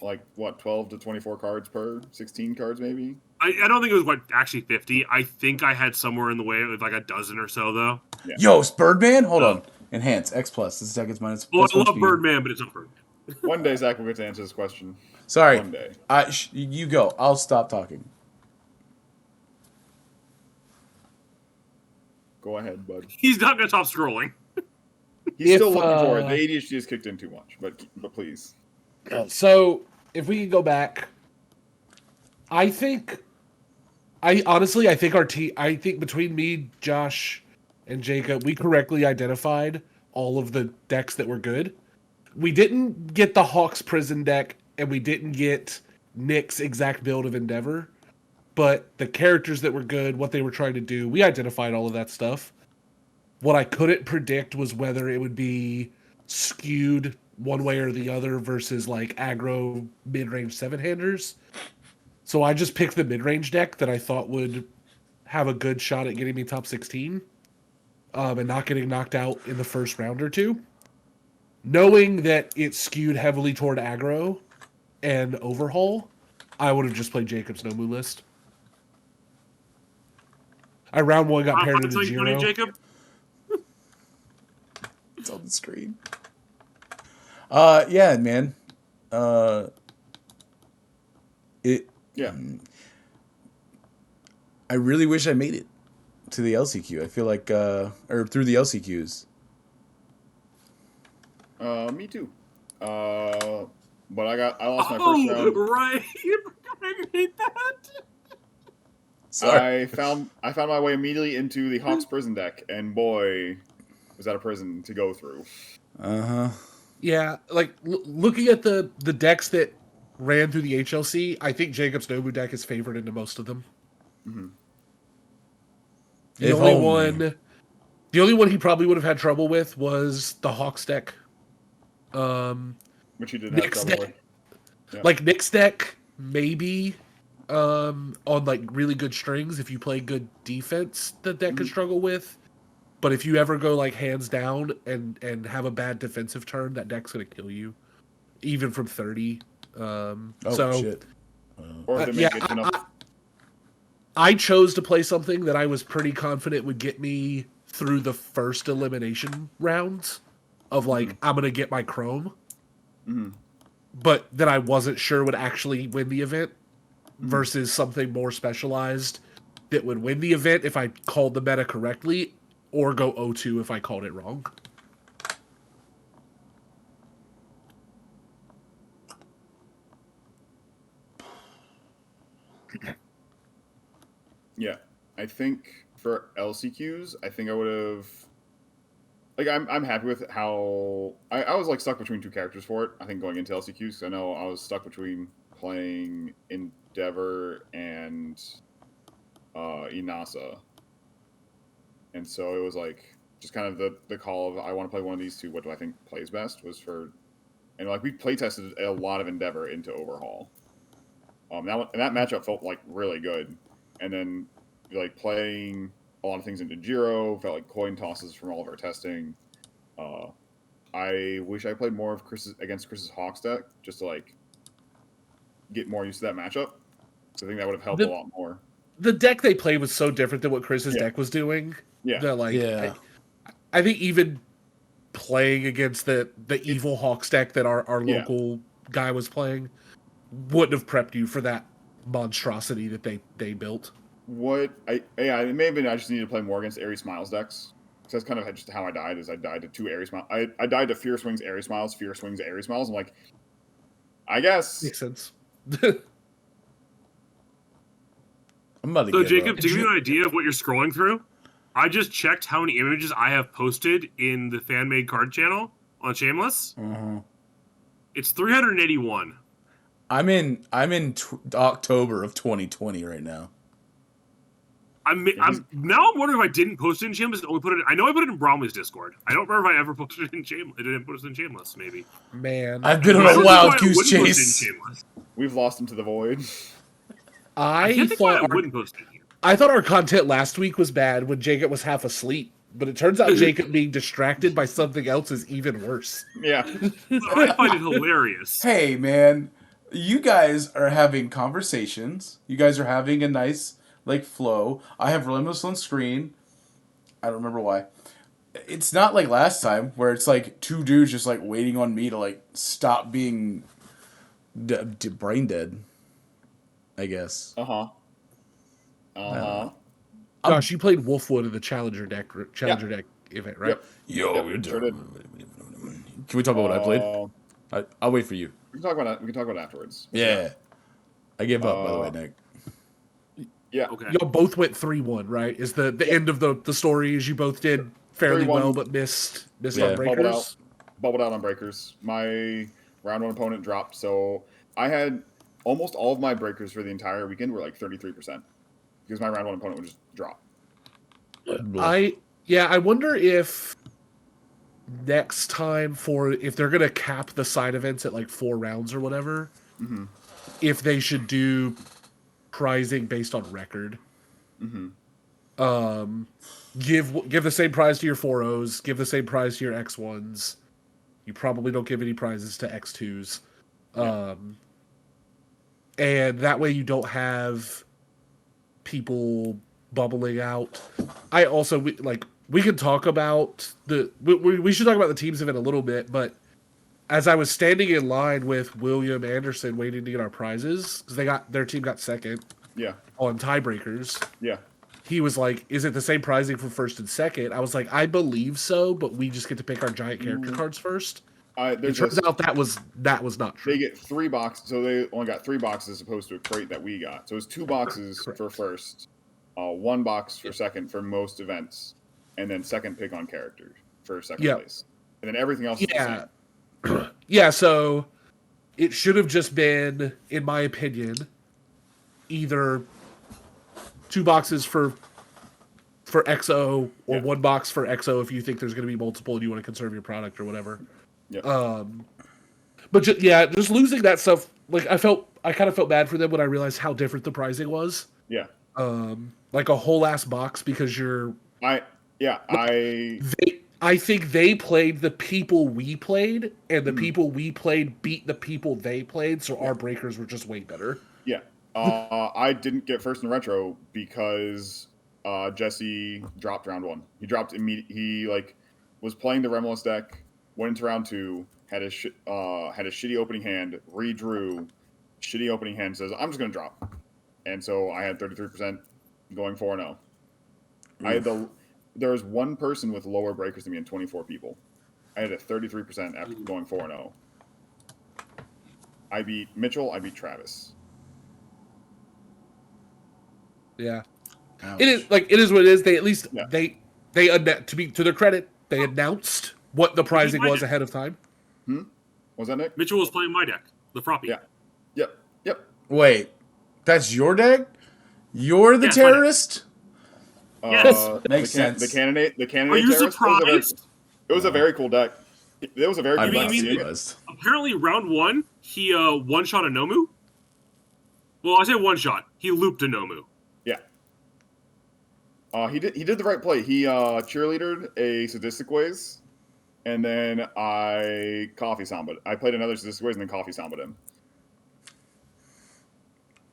Like 12 to 24 cards per 16 cards, maybe. I don't think it was actually 50. I think I had somewhere in the way of like a dozen or so, though. Yeah. Yo, it's Birdman? Hold on. Enhance. X+. This is Zach. It's minus. Well, I love Birdman, but it's not Birdman. One day Zach will get to answer this question. Sorry. One day. You go. I'll stop talking. Go ahead, bud. He's not going to stop scrolling. He's still looking for it. The ADHD has kicked in too much, but please. So, if we can go back, I think between me, Josh, and Jacob, we correctly identified all of the decks that were good. We didn't get the Hawks Prison deck, and we didn't get Nick's exact build of Endeavor, but the characters that were good, what they were trying to do, we identified all of that stuff. What I couldn't predict was whether it would be skewed one way or the other versus like aggro mid-range 7-handers. So I just picked the mid-range deck that I thought would have a good shot at getting me top 16 and not getting knocked out in the first round or two. Knowing that it skewed heavily toward aggro and overhaul, I would have just played Jacob's Nomu list. I round one got paired into Jiro. Jacob? It's on the screen. Yeah, man. Yeah. I really wish I made it to the LCQ. I feel like, or through the LCQs. Me too. But I lost my first round. Right. I hate that. Sorry. I found my way immediately into the Hawks Prison deck, and boy, was that a prison to go through. Yeah, like looking at the decks that ran through the HLC, I think Jacob's Nomu deck is favored into most of them. Mm-hmm. The only one he probably would have had trouble with was the Hawks deck. Which he didn't have trouble with. Yeah. Like Nick's deck, maybe on like really good strings. If you play good defense, that could struggle with. But if you ever go like hands down and have a bad defensive turn, that deck's gonna kill you, even from 30. Shit. Or if they make it enough. I chose to play something that I was pretty confident would get me through the first elimination rounds of like, I'm going to get my Chrome. Mm-hmm. But that I wasn't sure would actually win the event. versus something more specialized that would win the event if I called the meta correctly, or go 0-2 if I called it wrong. Yeah, I think for LCQs, I think I would have. Like, I'm happy with how I was like stuck between two characters for it. I think going into LCQs, because I know I was stuck between playing Endeavor and Inasa, and so it was like just kind of the call of I want to play one of these two. What do I think plays best was for, and like we play tested a lot of Endeavor into Overhaul. That matchup felt like really good, and then like playing a lot of things into Jiro felt like coin tosses from all of our testing. I wish I played more of against Chris's Hawks deck just to like get more used to that matchup. So I think that would have helped a lot more. The deck they played was so different than what Chris's deck was doing. Yeah, that like I think even playing against the evil Hawks deck that our local guy was playing wouldn't have prepped you for that monstrosity that they built. It may have been I just needed to play more against Airy Smiles decks. So that's kind of just how I died. Is I died to two Airy Smiles. I died to Fear Swings Airy Smiles, Fear Swings Airy Smiles. I'm like, I guess makes sense. I'm about to so Jacob, to give you an idea of what you're scrolling through, I just checked how many images I have posted in the fan made card channel on Shameless. Mm-hmm. It's 381. I'm in October of 2020 right now. I'm wondering if I didn't post it in Shameless. I know I put it in Bromley's Discord. I don't remember if I ever posted it in Shameless. I didn't post it in Shameless, maybe. Man, I've been on a wild goose chase. We've lost into the void. I thought our content last week was bad when Jacob was half asleep, but it turns out Jacob being distracted by something else is even worse. Yeah. I find it hilarious. Hey, man, you guys are having conversations. You guys are having a nice like flow. I have Relentless on screen. I don't remember why. It's not like last time where it's like two dudes just like waiting on me to like stop being brain dead. I guess. Gosh, you played Wolfwood in the Challenger deck event, right? Yep. Yo, we're done. Can we talk about what I played? I'll wait for you. We can talk about it afterwards. Yeah. I gave up, by the way, Nick. Yeah. Okay. Y'all both went 3-1, right? Is the end of the story is you both did fairly well, but missed on breakers? Bubbled out on breakers. My round one opponent dropped, so I had almost all of my breakers for the entire weekend were like 33%. Because my round one opponent would just drop. I wonder if next time if they're gonna cap the side events at like 4 rounds or whatever, if they should do prizing based on record. Give the same prize to your 4-0s, give the same prize to your X1s. You probably don't give any prizes to X2s. And that way you don't have people bubbling out. I also we can talk about we should talk about the teams event a little bit, but as I was standing in line with William Anderson waiting to get our prizes, because their team got second on tiebreakers. Yeah. He was like, is it the same pricing for first and second? I was like, I believe so, but we just get to pick our giant character cards first. It turns out that was not true. They get 3 boxes, so they only got 3 boxes as opposed to a crate that we got. So it was 2 boxes for first, 1 box for second for most events, and then second pick on character for second place. And then everything else is the same. Yeah, so it should have just been, in my opinion, either 2 boxes for XO or 1 box for XO if you think there's going to be multiple and you want to conserve your product or whatever. Yeah. But just losing that stuff, like I kind of felt bad for them when I realized how different the pricing was. Yeah. Like a whole ass box because I think they played the people we played, and the people we played beat the people they played, so our breakers were just way better. Yeah. I didn't get first in retro because Jesse dropped round 1. He dropped immediately. He was playing the Remless deck, went into round 2, had a shitty opening hand, redrew, shitty opening hand, says, I'm just going to drop. and so I had 33% going 4-0. There was one person with lower breakers than me and 24 people. I had a 33% after going 4-0. I beat Mitchell. I beat Travis. Yeah, Ouch. it is what it is. They at least they to their credit, they announced what the prizing was ahead of time. Was that Nick? Mitchell was playing my deck, the Froppy. Yeah. Yep. Wait, that's your deck? You're the terrorist? Yes. Makes sense. The candidate. Are you terrorist, surprised? It was a very cool deck. It was a very cool deck. Apparently, round 1, he one-shot a Nomu. Well, I say one-shot. He looped a Nomu. Yeah. He did the right play. He cheerleadered a Sadistic Ways, and then I coffee samba'd. I played another Sadistic Ways and then coffee samba'd him.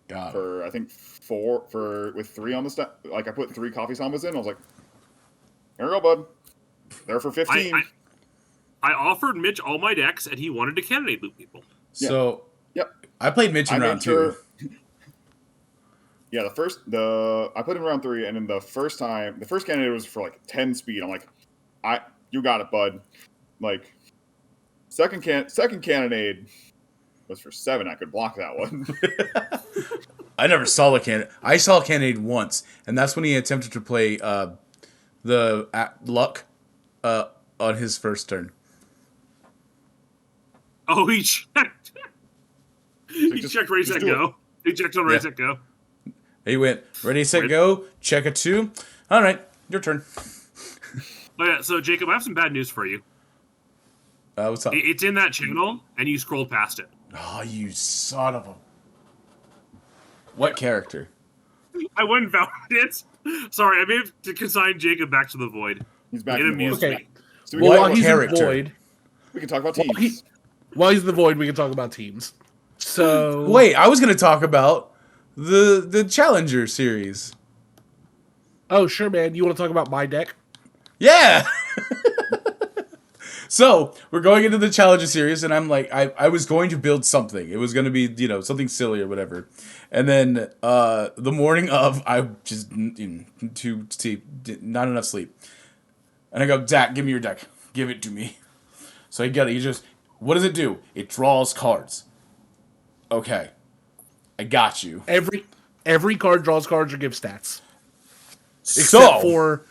God. For I think 4 with 3 on the stack. Like I put 3 coffee sambas in. I was like, "Here you go, bud. There for 15." I offered Mitch all my decks, and he wanted to candidate loop people. So, I played Mitch in round 2. Yeah, I played him in round 3, and then the first candidate was for like 10 speed. I'm like, you got it, bud. Like, second candidate was for 7. I could block that one. I never saw the candidate. I saw a candidate once, and that's when he attempted to play the luck on his first turn. Oh, he checked. He checked ready, set, go. He checked on ready, set, go. He went ready, set, go. Check a 2. All right, your turn. Oh yeah. So Jacob, I have some bad news for you. What's up? It's in that channel, and you scrolled past it. Oh, you son of a... What character? I went and found it. Sorry, I may have to consign Jacob back to the void. He's back it in the amused void. me. So what he's character? in the void, we can talk about teams. While he's in the void, we can talk about teams. So wait, I was going to talk about the Challenger series. Oh, sure, man. You want to talk about my deck? Yeah. So we're going into the Challenger series, and I'm like, I was going to build something. It was going to be, something silly or whatever. And then the morning of, I just not enough sleep, and I go, Zach, give me your deck. Give it to me. So I get it. He just, what does it do? It draws cards. Okay, I got you. Every card draws cards or gives stats, except for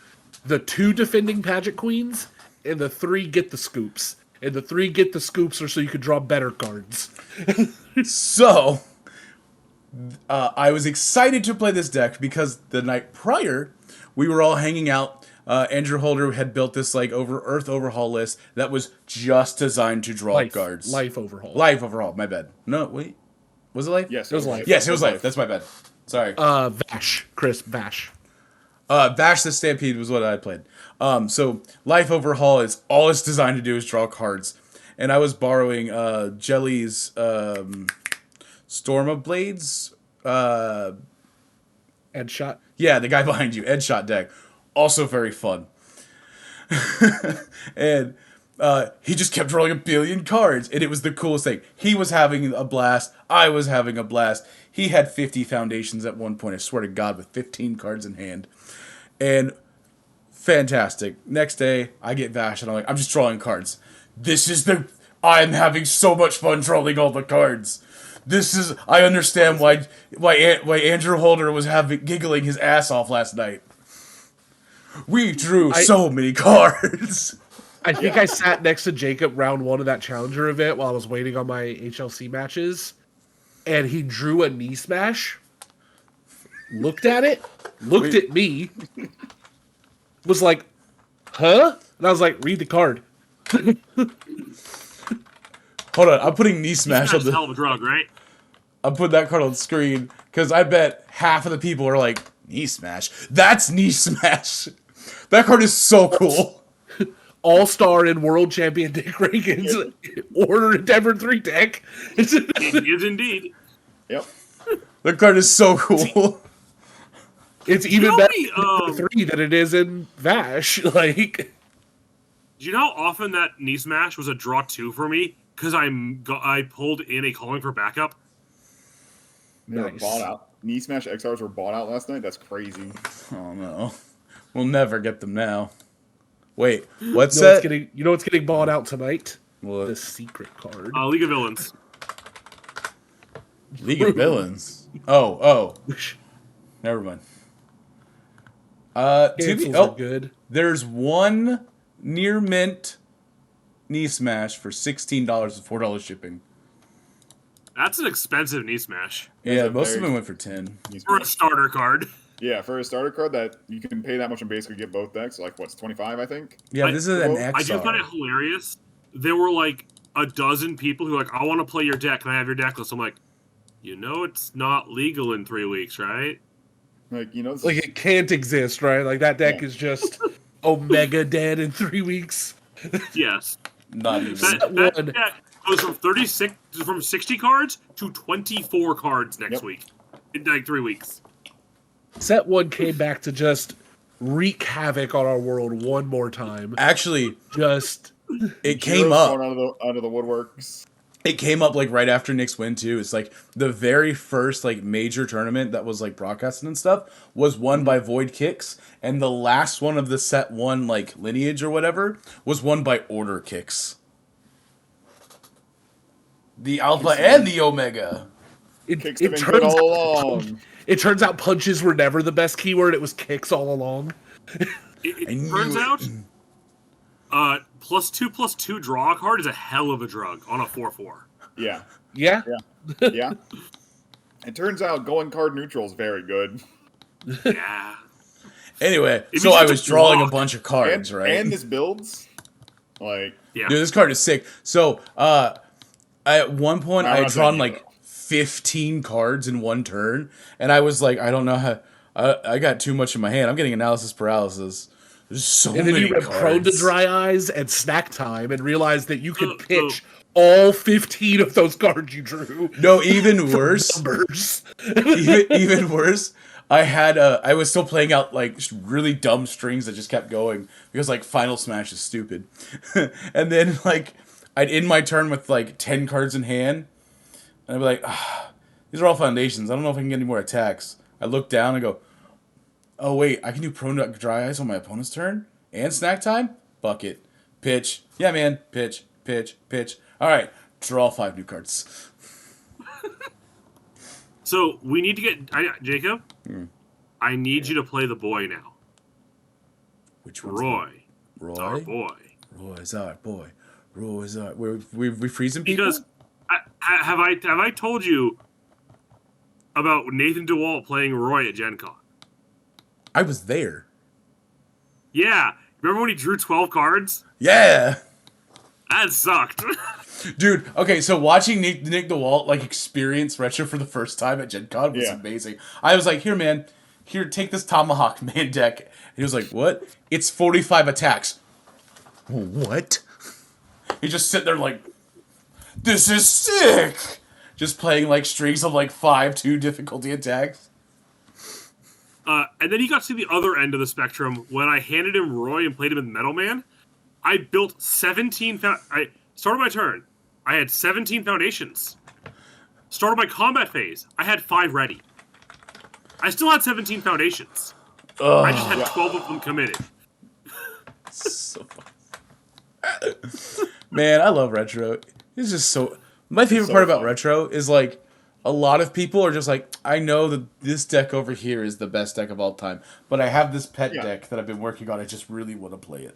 the 2 defending pageant queens. And the 3 get the scoops. And the 3 get the scoops are so you can draw better cards. So, I was excited to play this deck because the night prior, we were all hanging out. Andrew Holder had built this Earth Overhaul list that was just designed to draw cards. Life Overhaul. Life Overhaul, my bad. No, wait. Was it Life? Yes, it was Life. Yes, it was Life. That's my bad. Sorry. Vash. Chris, Vash. Vash the Stampede was what I played. So Life Overhaul is all it's designed to do is draw cards. And I was borrowing Jelly's Storm of Blades. Edshot? Yeah, the guy behind you. Edshot deck. Also very fun. And he just kept drawing 1 billion cards. And it was the coolest thing. He was having a blast. I was having a blast. He had 50 foundations at one point, I swear to God, with 15 cards in hand. And fantastic. Next day, I get Vash, and I'm just drawing cards. I'm having so much fun drawing all the cards. I understand why Andrew Holder was giggling his ass off last night. We drew so many cards. I think I sat next to Jacob round 1 of that Challenger event while I was waiting on my HLC matches, and he drew a knee smash, looked at it, looked at me, was like, huh? And I was like, read the card. Hold on, I'm putting knee smash on the... hell of a drug, right? I'm putting that card on the screen, because I bet half of the people are like, knee smash? That's knee smash! That card is so cool. All-star and world champion Nick Ragan's Order Endeavor 3 deck. It is indeed. Yep. The card is so cool. It's even better in 3 than it is in Vash. Do you know how often that knee smash was a draw 2 for me? Because I pulled in a calling for backup. Nice. Ball out. Knee Smash XRs were bought out last night. That's crazy. Oh no, we'll never get them now. Wait, what's you know that? You know what's getting bought out tonight? What? The secret card. League of Villains. League of Villains. Oh, never mind. Are good. There's one near mint knee smash for $16 with $4 shipping. That's an expensive knee smash. Yeah, most of them went for 10 for a starter card. Yeah, for a starter card that you can pay that much and basically get both decks. Like what's 25, I think. Yeah, this is an XR. I do find it hilarious. There were like a dozen people who were like, I want to play your deck. Can I have your deck list? I'm like, it's not legal in 3 weeks, right? Like like it can't exist, right? Like that deck is just Omega dead in 3 weeks. Yes. Not even. That deck goes from 60 cards to 24 cards next week. In like 3 weeks. Set 1 came back to just wreak havoc on our world one more time. Actually, it came up out of the woodworks. It came up like right after Nick's win too. It's like the very first like major tournament that was like broadcasted and stuff was won by Void Kicks, and the last one of the set 1 like lineage or whatever was won by Order Kicks. The Alpha and the Omega. It turns out punches were never the best keyword. It was kicks all along. It turns out +2/+2 draw card is a hell of a drug on a 4/4. Yeah. Yeah. It turns out going card neutral is very good. Yeah. Anyway, so I was drawing a bunch of cards, right? And this builds, dude, this card is sick. So, at one point, I had drawn like 15 cards in one turn, and I was like, I don't know how. I got too much in my hand. I'm getting analysis paralysis. There's so many cards. And then you went prone to dry eyes and snack time and realized that you could pitch all 15 of those cards you drew. No, even worse. even worse. I was still playing out like really dumb strings that just kept going because like Final Smash is stupid. And then like I'd end my turn with like 10 cards in hand, and I'd be like, these are all foundations. I don't know if I can get any more attacks. I look down and go, oh wait, I can do prone to dry eyes on my opponent's turn and snack time. Bucket, pitch. Yeah, man, pitch. All right, draw 5 new cards. So we need to get Jacob. I need you to play the boy now. Which one? Roy. Our boy. Roy's our boy. Roy's our. We freezing people. Because have I told you about Nathan DeWalt playing Roy at Gen Con? I was there. Yeah. Remember when he drew 12 cards? Yeah. That sucked. Dude, okay, so watching Nick DeWalt like experience retro for the first time at Gen Con was amazing. I was like, here, man, take this Tomahawk man deck. And he was like, what? It's 45 attacks. What? He's just sitting there like, this is sick. Just playing like strings of like 5/2 difficulty attacks. And then he got to the other end of the spectrum when I handed him Roy and played him in Metal Man. I built 17. I started my turn. I had 17 foundations. Started my combat phase. I had 5 ready. I still had 17 foundations. I just had 12 of them committed. So fun. Man, I love retro. It's just so. My favorite part about retro is like a lot of people are just like, I know that this deck over here is the best deck of all time, but I have this pet deck that I've been working on. I just really want to play it.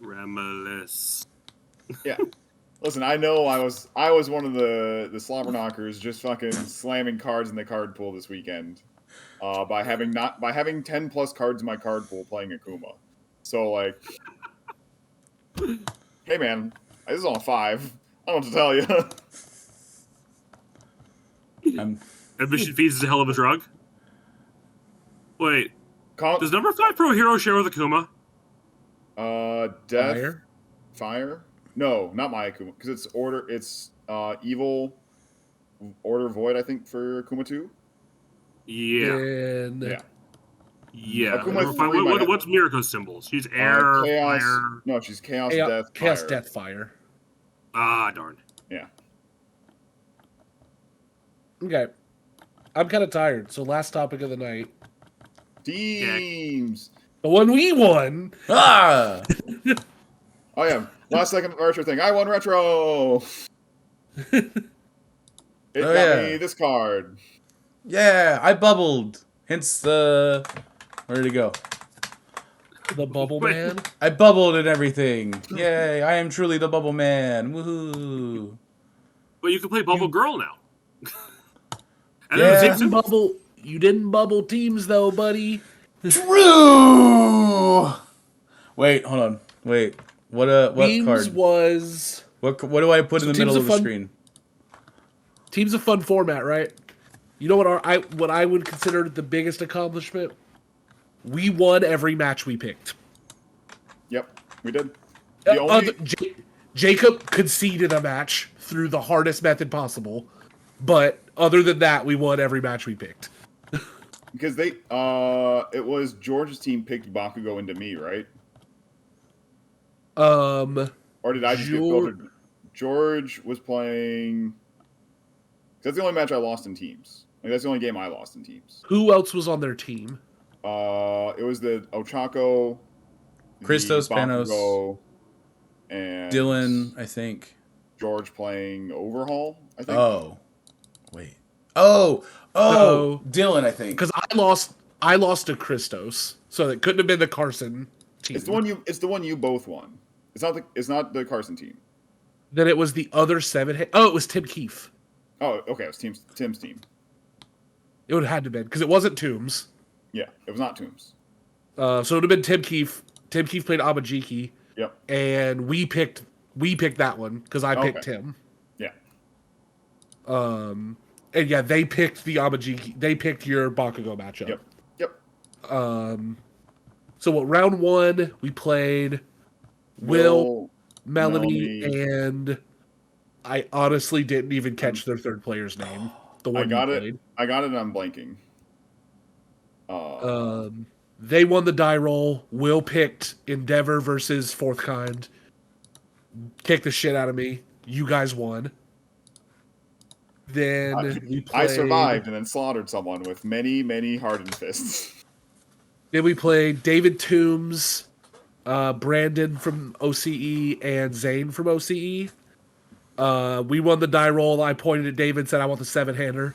Remeless. Yeah. Listen, I know I was one of the slobber knockers just fucking slamming cards in the card pool this weekend. By having 10 plus cards in my card pool playing Akuma. So like, hey man, this is on 5. I don't know what to tell you. Admission fees is a hell of a drug. Wait, does number 5 Pro Hero share with Akuma? Death, Fire? No, not my Akuma, because it's Order. It's Evil, Order Void. I think for Akuma 2. Yeah. Akuma what's Miriko's symbols? She's air, chaos, fire. No, she's chaos, death, fire. Ah, darn. Yeah. Okay. I'm kind of tired. So last topic of the night. Teams. The one we won. Ah. Oh yeah, last second retro thing. I won retro. It got me this card. Yeah, I bubbled. Hence the. Where did it go? The bubble man. I bubbled and everything. Yay! I am truly the bubble man. Woohoo! But you can play Bubble Girl now. Yeah. You didn't bubble teams though, buddy. True. Wait, hold on. Wait. What teams card? Was what do I put in the middle of the screen? Teams a fun format, right? You know what I would consider the biggest accomplishment? We won every match we picked. Yep, we did. Jacob conceded a match through the hardest method possible, but other than that, we won every match we picked. Because it was George's team picked Bakugo into me, right? Or did I just get filtered? George was playing. That's the only match I lost in teams. Like, that's the only game I lost in teams. Who else was on their team? It was the Ochako, Christos, Panos, and Dylan, I think. George playing Overhaul, I think. Oh, wait. Oh, Dylan, I think. Because I lost to Christos, so it couldn't have been the Carson team. It's the one you both won. It's not the Carson team. Then it was the other 7. Oh, it was Tim Keefe. Oh, okay. It was Tim's team. It would have had to been because it wasn't Toombs. Yeah, it was not Toombs. So it would have been Tim Keefe. Tim Keefe played Abajiki. Yep. And we picked that one because I picked Tim. Yeah. And yeah, they picked the Abajiki. They picked your Bakugo matchup. Yep. So what round 1 we played Will, Melanie, and I honestly didn't even catch their third player's name. The one I got it, and I'm blanking. They won the die roll. Will picked Endeavor versus Fourth Kind. Kicked the shit out of me. You guys won. Then we played, I survived and then slaughtered someone with many, many hardened fists. Then we played David Toombs, Brandon from OCE, and Zane from OCE. We won the die roll. I pointed at David and said, I want the 7-hander.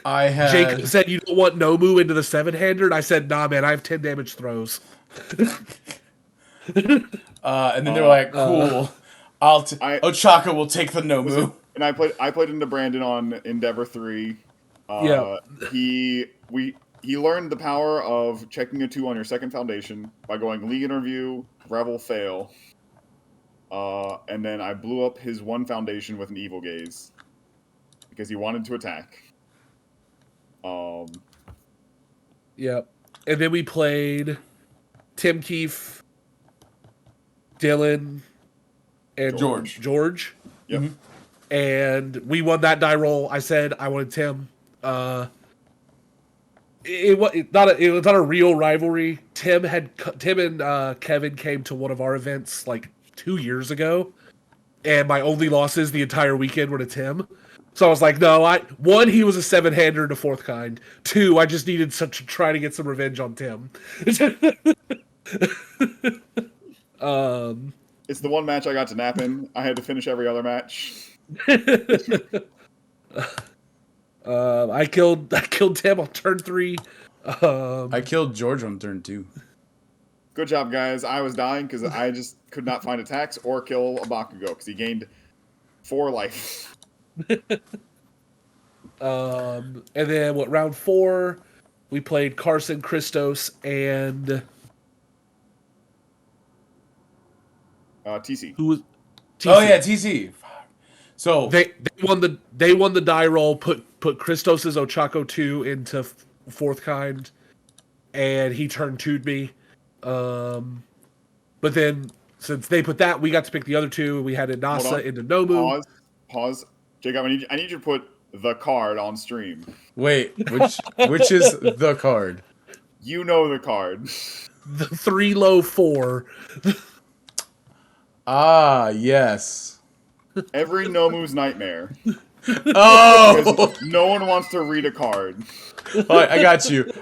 Jacob said, you don't want Nomu into the 7-hander? And I said, nah, man, I have 10 damage throws. And then they were like, cool. Ochako will take the Nomu. And I played into Brandon on Endeavor 3. He learned the power of checking a 2 on your second foundation by going League Interview, Revel, Fail. And then I blew up his 1 foundation with an Evil Gaze because he wanted to attack. Yep. And then we played Tim Keefe, Dylan, and George. Yep. Mm-hmm. And we won that die roll. I said I wanted Tim. It was not a real rivalry. Tim and Kevin came to one of our events like 2 years ago, and my only losses the entire weekend were to Tim. So I was like, no, one, he was a 7-hander in the Fourth Kind. 2, I just needed to try to get some revenge on Tim. It's the one match I got to nap in. I had to finish every other match. I killed Tim on turn 3. I killed George on turn 2. Good job, guys. I was dying because I just could not find attacks or kill a Bakugo because he gained 4 life. And then round 4 we played Carson, Christos, and TC. Who was TC. Oh yeah, TC. So they won the die roll, put Christos's Ochako 2 into Fourth Kind, and he turn 2'd me. But then since they put that, we got to pick the other 2. We had Inasa into Nomu. Pause. Jacob, I need you to put the card on stream. Wait, which is the card? You know the card. The 3 low 4. Ah, yes. Every Nomu's nightmare. Oh, no one wants to read a card. All right, I got you.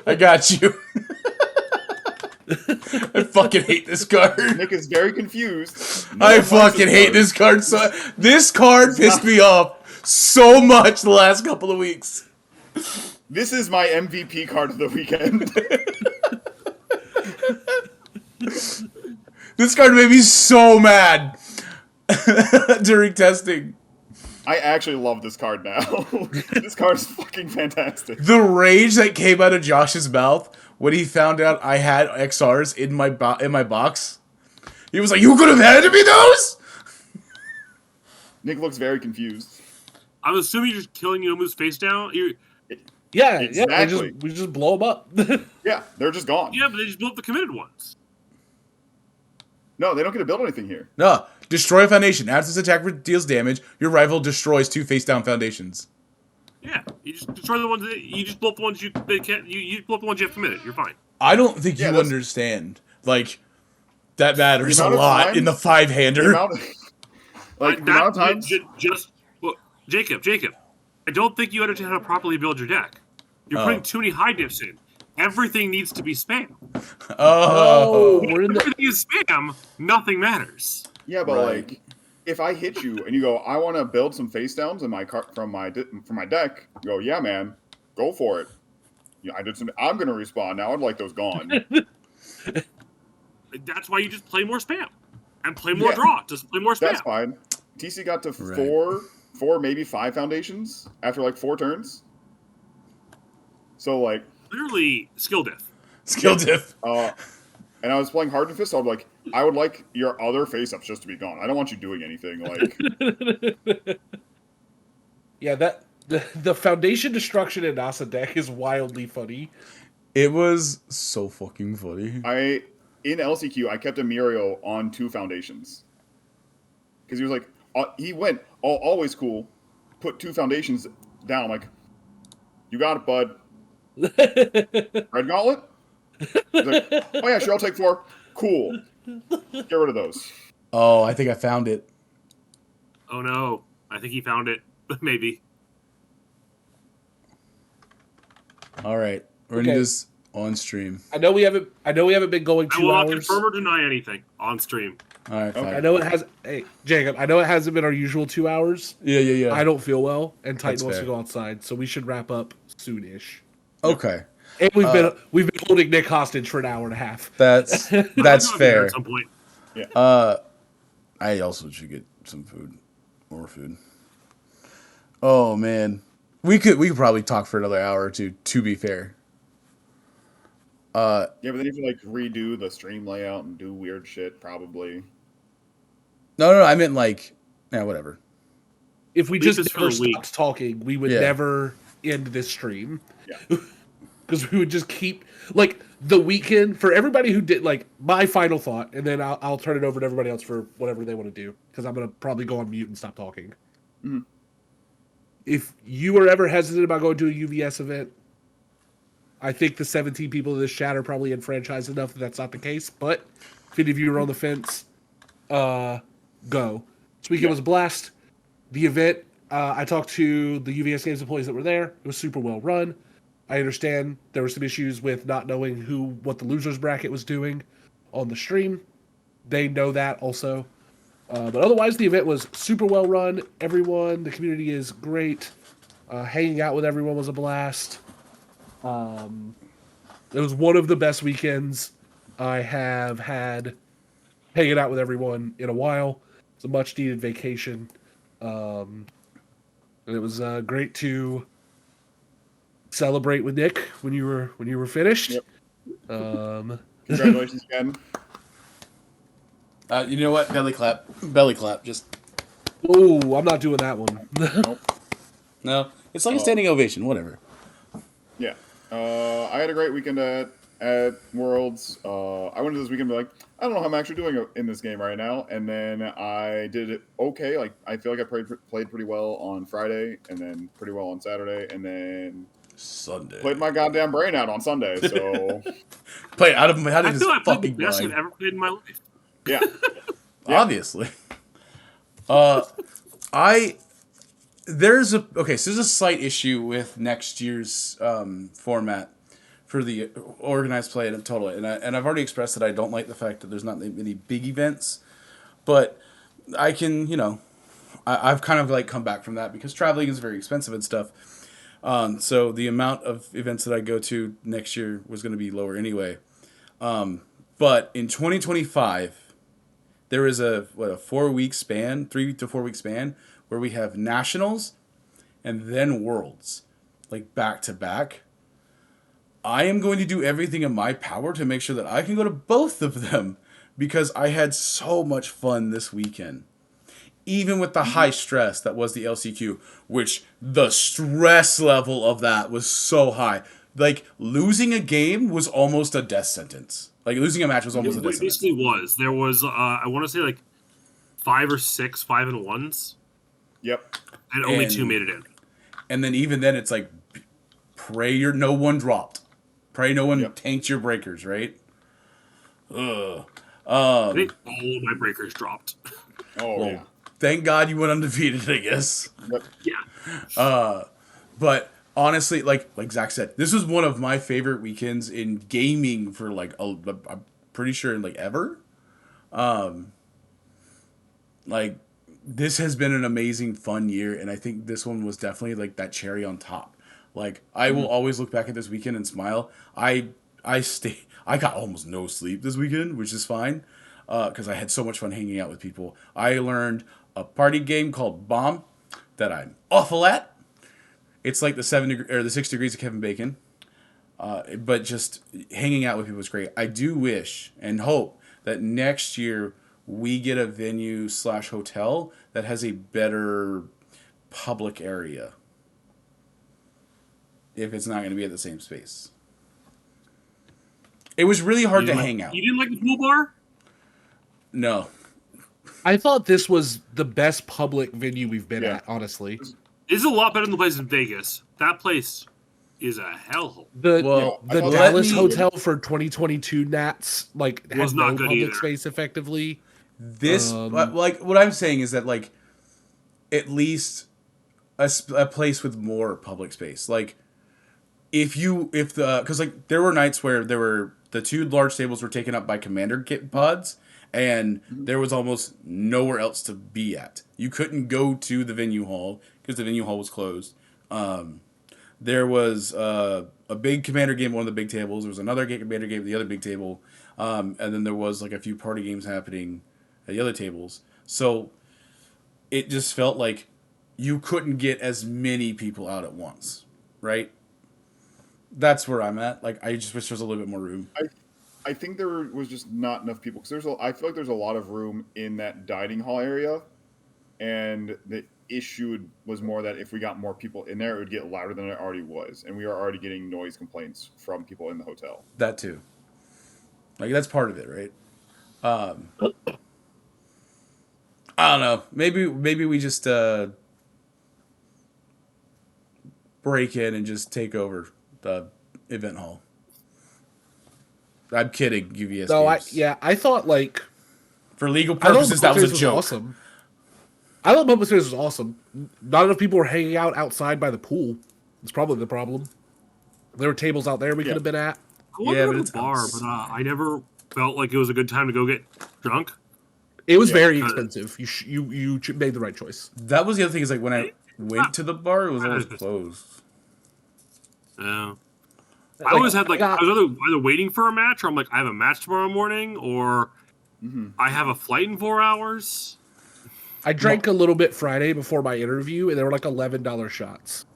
I fucking hate this card. Nick is very confused. I fucking hate this card. So this card pissed me off so much the last couple of weeks. This is my MVP card of the weekend. This card made me so mad during testing. I actually love this card now. This card is fucking fantastic. The rage that came out of Josh's mouth when he found out I had XRs in my box. He was like, "You could have handed me those." Nick looks very confused. I'm assuming you're just killing Yomu's face down. Yeah, exactly. We just blow them up. Yeah, they're just gone. Yeah, but they just blew up the committed ones. No, they don't get to build anything here. No, destroy a foundation. After this attack deals damage, your rival destroys 2 face-down foundations. Yeah, you just destroy the ones. You just blow up the ones you can't. You blow up the ones you have committed. You're fine. I don't think you understand. Like, that matters a lot in the 5-hander. The amount of times. Jacob, I don't think you understand how to properly build your deck. You're putting too many high dips in. Everything needs to be spam. Oh, If everything is spam, nothing matters. Yeah, but like, if I hit you and you go, I want to build some face downs in my from my deck. You go, yeah, man, go for it. Yeah, I did some. I'm gonna respawn now. I'd like those gone. That's why you just play more spam and play more draw. Just play more spam. That's fine. TC got to 4, maybe 5 foundations after like 4 turns. So like. Literally skill diff. And I was playing Hardened Fist, so I'd like, I would like your other face-ups just to be gone. I don't want you doing anything. Like, yeah, the foundation destruction in Nasa deck is wildly funny. It was so fucking funny. In LCQ, I kept Emirio on 2 foundations because he was like, he went always cool, put 2 foundations down. I'm like, you got it, bud. Red Gauntlet? Like, oh yeah, sure, I'll take 4. Cool. Get rid of those. Oh, I think I found it. Oh no, I think he found it. Maybe. All right, we're gonna do this on stream. I know we haven't been going 2 hours. I will not confirm or deny anything on stream. All right, fine. I know it has. Hey, Jacob, I know it hasn't been our usual 2 hours. Yeah. I don't feel well, and Titan wants to go outside, so we should wrap up soonish. Okay. And we've been holding Nick hostage for an hour and a half. That's fair. At some point. Yeah. I also should get some food, more food. Oh man, we could probably talk for another hour or two. To be fair. Yeah, but then you have to like redo the stream layout and do weird shit, probably. No, I meant like, whatever. If we just never stopped talking, we would never end this stream. Yeah. Because we would just keep, like, the weekend, for everybody who did, like, my final thought, and then I'll turn it over to everybody else for whatever they want to do, because I'm going to probably go on mute and stop talking. Mm-hmm. If you were ever hesitant about going to a UVS event, I think the 17 people in this chat are probably enfranchised enough that that's not the case, but if any of you are on the fence, go. This weekend was a blast. The event, I talked to the UVS Games employees that were there. It was super well run. I understand there were some issues with not knowing what the losers bracket was doing on the stream. They know that also. But otherwise, the event was super well run. The community is great. Hanging out with everyone was a blast. It was one of the best weekends I have had hanging out with everyone in a while. It's a much needed vacation. And it was great to celebrate with Nick when you were finished. Yep. Congratulations again. You know what? Belly clap. Just. Oh, I'm not doing that one. Nope. No, it's like a standing ovation. Whatever. Yeah. I had a great weekend at Worlds. I went into this weekend and be like, I don't know how I'm actually doing in this game right now. And then I did it okay. Like, I feel like I played pretty well on Friday, and then pretty well on Saturday, and then Sunday. Played my goddamn brain out on Sunday. So played out of his fucking I played the best I've ever played in my life. Yeah. Obviously. I there's a slight issue with next year's format for the organized play and total, and I've already expressed that I don't like the fact that there's not many big events, but I can, I've kind of like come back from that because traveling is very expensive and stuff. So the amount of events that I go to next year was going to be lower anyway. But in 2025, there is a 4-week span, 3 to 4 week span, where we have nationals and then worlds, like back to back. I am going to do everything in my power to make sure that I can go to both of them because I had so much fun this weekend. Even with the high stress that was the LCQ, which the stress level of that was so high. Like, losing a game was almost a death sentence. Like, losing a match was almost a death sentence. It basically was. There was, I want to say, like, 5 or 6 5-1s. Yep. And only 2 made it in. And then even then, it's like, pray no one dropped. Pray no one tanked your breakers, right? Ugh. I think all of my breakers dropped. Yeah. Thank God you went undefeated, I guess. Yep. Yeah. But honestly, like Zach said, this was one of my favorite weekends in gaming for I'm pretty sure like ever. Like, this has been an amazing, fun year, and I think this one was definitely like that cherry on top. Like, I will always look back at this weekend and smile. I got almost no sleep this weekend, which is fine, because I had so much fun hanging out with people. I learned a party game called Bomb that I'm awful at. It's like the 6 degrees of Kevin Bacon, but just hanging out with people is great. I do wish and hope that next year we get a venue/hotel that has a better public area. If it's not going to be at the same space. It was really hard to hang out. You didn't like the pool bar? No. I thought this was the best public venue we've been at, honestly. This is a lot better than the place in Vegas. That place is a hellhole. The Dallas Hotel for 2022 Nats was not good public either. Space effectively. This like what I'm saying is that like at least a place with more public space. Like because like there were nights where the 2 large tables were taken up by commander kit pods, and there was almost nowhere else to be at. You couldn't go to the venue hall because the venue hall was closed. There was a big commander game at one of the big tables. There was another commander game at the other big table, and then there was like a few party games happening at the other tables. So it just felt like you couldn't get as many people out at once, right? That's where I'm at. Like, I just wish there was a little bit more room. I think there was just not enough people because I feel like there's a lot of room in that dining hall area, and the issue was more that if we got more people in there, it would get louder than it already was, and we are already getting noise complaints from people in the hotel. That too. Like, that's part of it, right? I don't know. Maybe we just break in and just take over the event hall. I'm kidding, UVS. No, I thought like for legal purposes that was a joke. Awesome. I thought public space was awesome. Not enough people were hanging out outside by the pool. It's probably the problem. There were tables out there we could have been at. I wanted to the bar, but I never felt like it was a good time to go get drunk. It was very expensive. You made the right choice. That was the other thing. Is like when I went to the bar, it was always closed. Yeah. I always had I was either waiting for a match, or I'm like, I have a match tomorrow morning, or I have a flight in 4 hours. I drank a little bit Friday before my interview, and they were like $11 shots.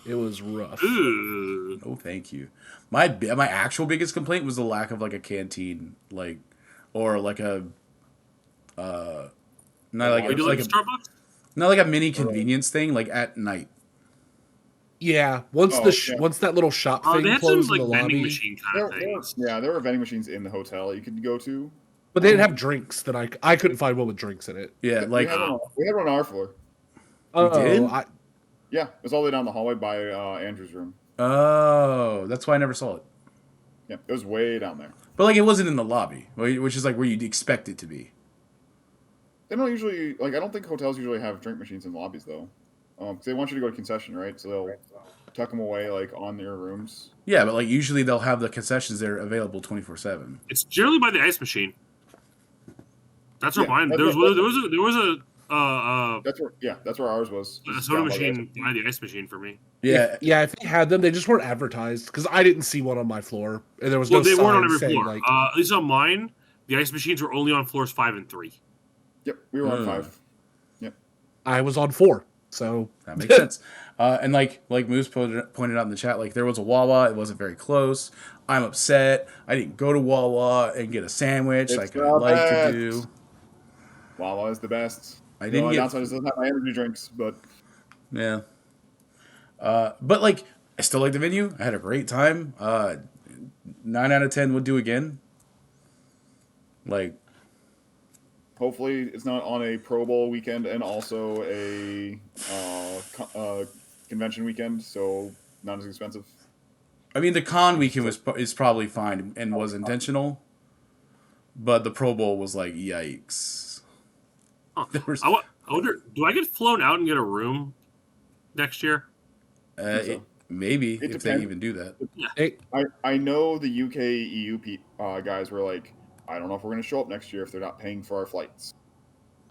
It was rough. Ooh. Oh, thank you. My actual biggest complaint was the lack of like a canteen, or like a not like a Starbucks. Not like a mini convenience thing, like at night. Yeah, once that little shop thing they had closed some, in the vending lobby. machine kind of things. There were vending machines in the hotel you could go to. But they didn't have drinks that I couldn't find one with drinks in it. Yeah, like we had one on our floor. Oh, yeah, it was all the way down the hallway by Andrew's room. Oh, that's why I never saw it. Yeah, it was way down there. But like, it wasn't in the lobby, which is like where you'd expect it to be. They don't usually I don't think hotels usually have drink machines in lobbies though. They want you to go to concession, right? So they'll tuck them away like on their rooms. Yeah, but like usually they'll have the concessions there available 24/7. It's generally by the ice machine. That's where mine. There was that's where ours was. A soda machine by the ice machine for me. Yeah, if they had them, they just weren't advertised because I didn't see one on my floor, and there was no. They sign weren't on every saying, floor. like, At least on mine, the ice machines were only on floors 5 and 3. Yep, we were on 5. Yep, I was on 4, so that makes sense. And like Moose pointed out in the chat, like there was a Wawa, it wasn't very close. I'm upset. I didn't go to Wawa and get a sandwich like I'd like to do. Wawa is the best. I didn't get. Doesn't have my energy drinks, but yeah. But like, I still like the venue. I had a great time. 9 out of 10 would do again. Like, hopefully it's not on a Pro Bowl weekend and also a convention weekend, so not as expensive. I mean, the con weekend is probably fine and was intentional, but the Pro Bowl was like, yikes. Huh. I wonder, do I get flown out and get a room next year? Maybe, it if depends. they even do that. Yeah. I know the UK EU guys were like, I don't know if we're going to show up next year if they're not paying for our flights.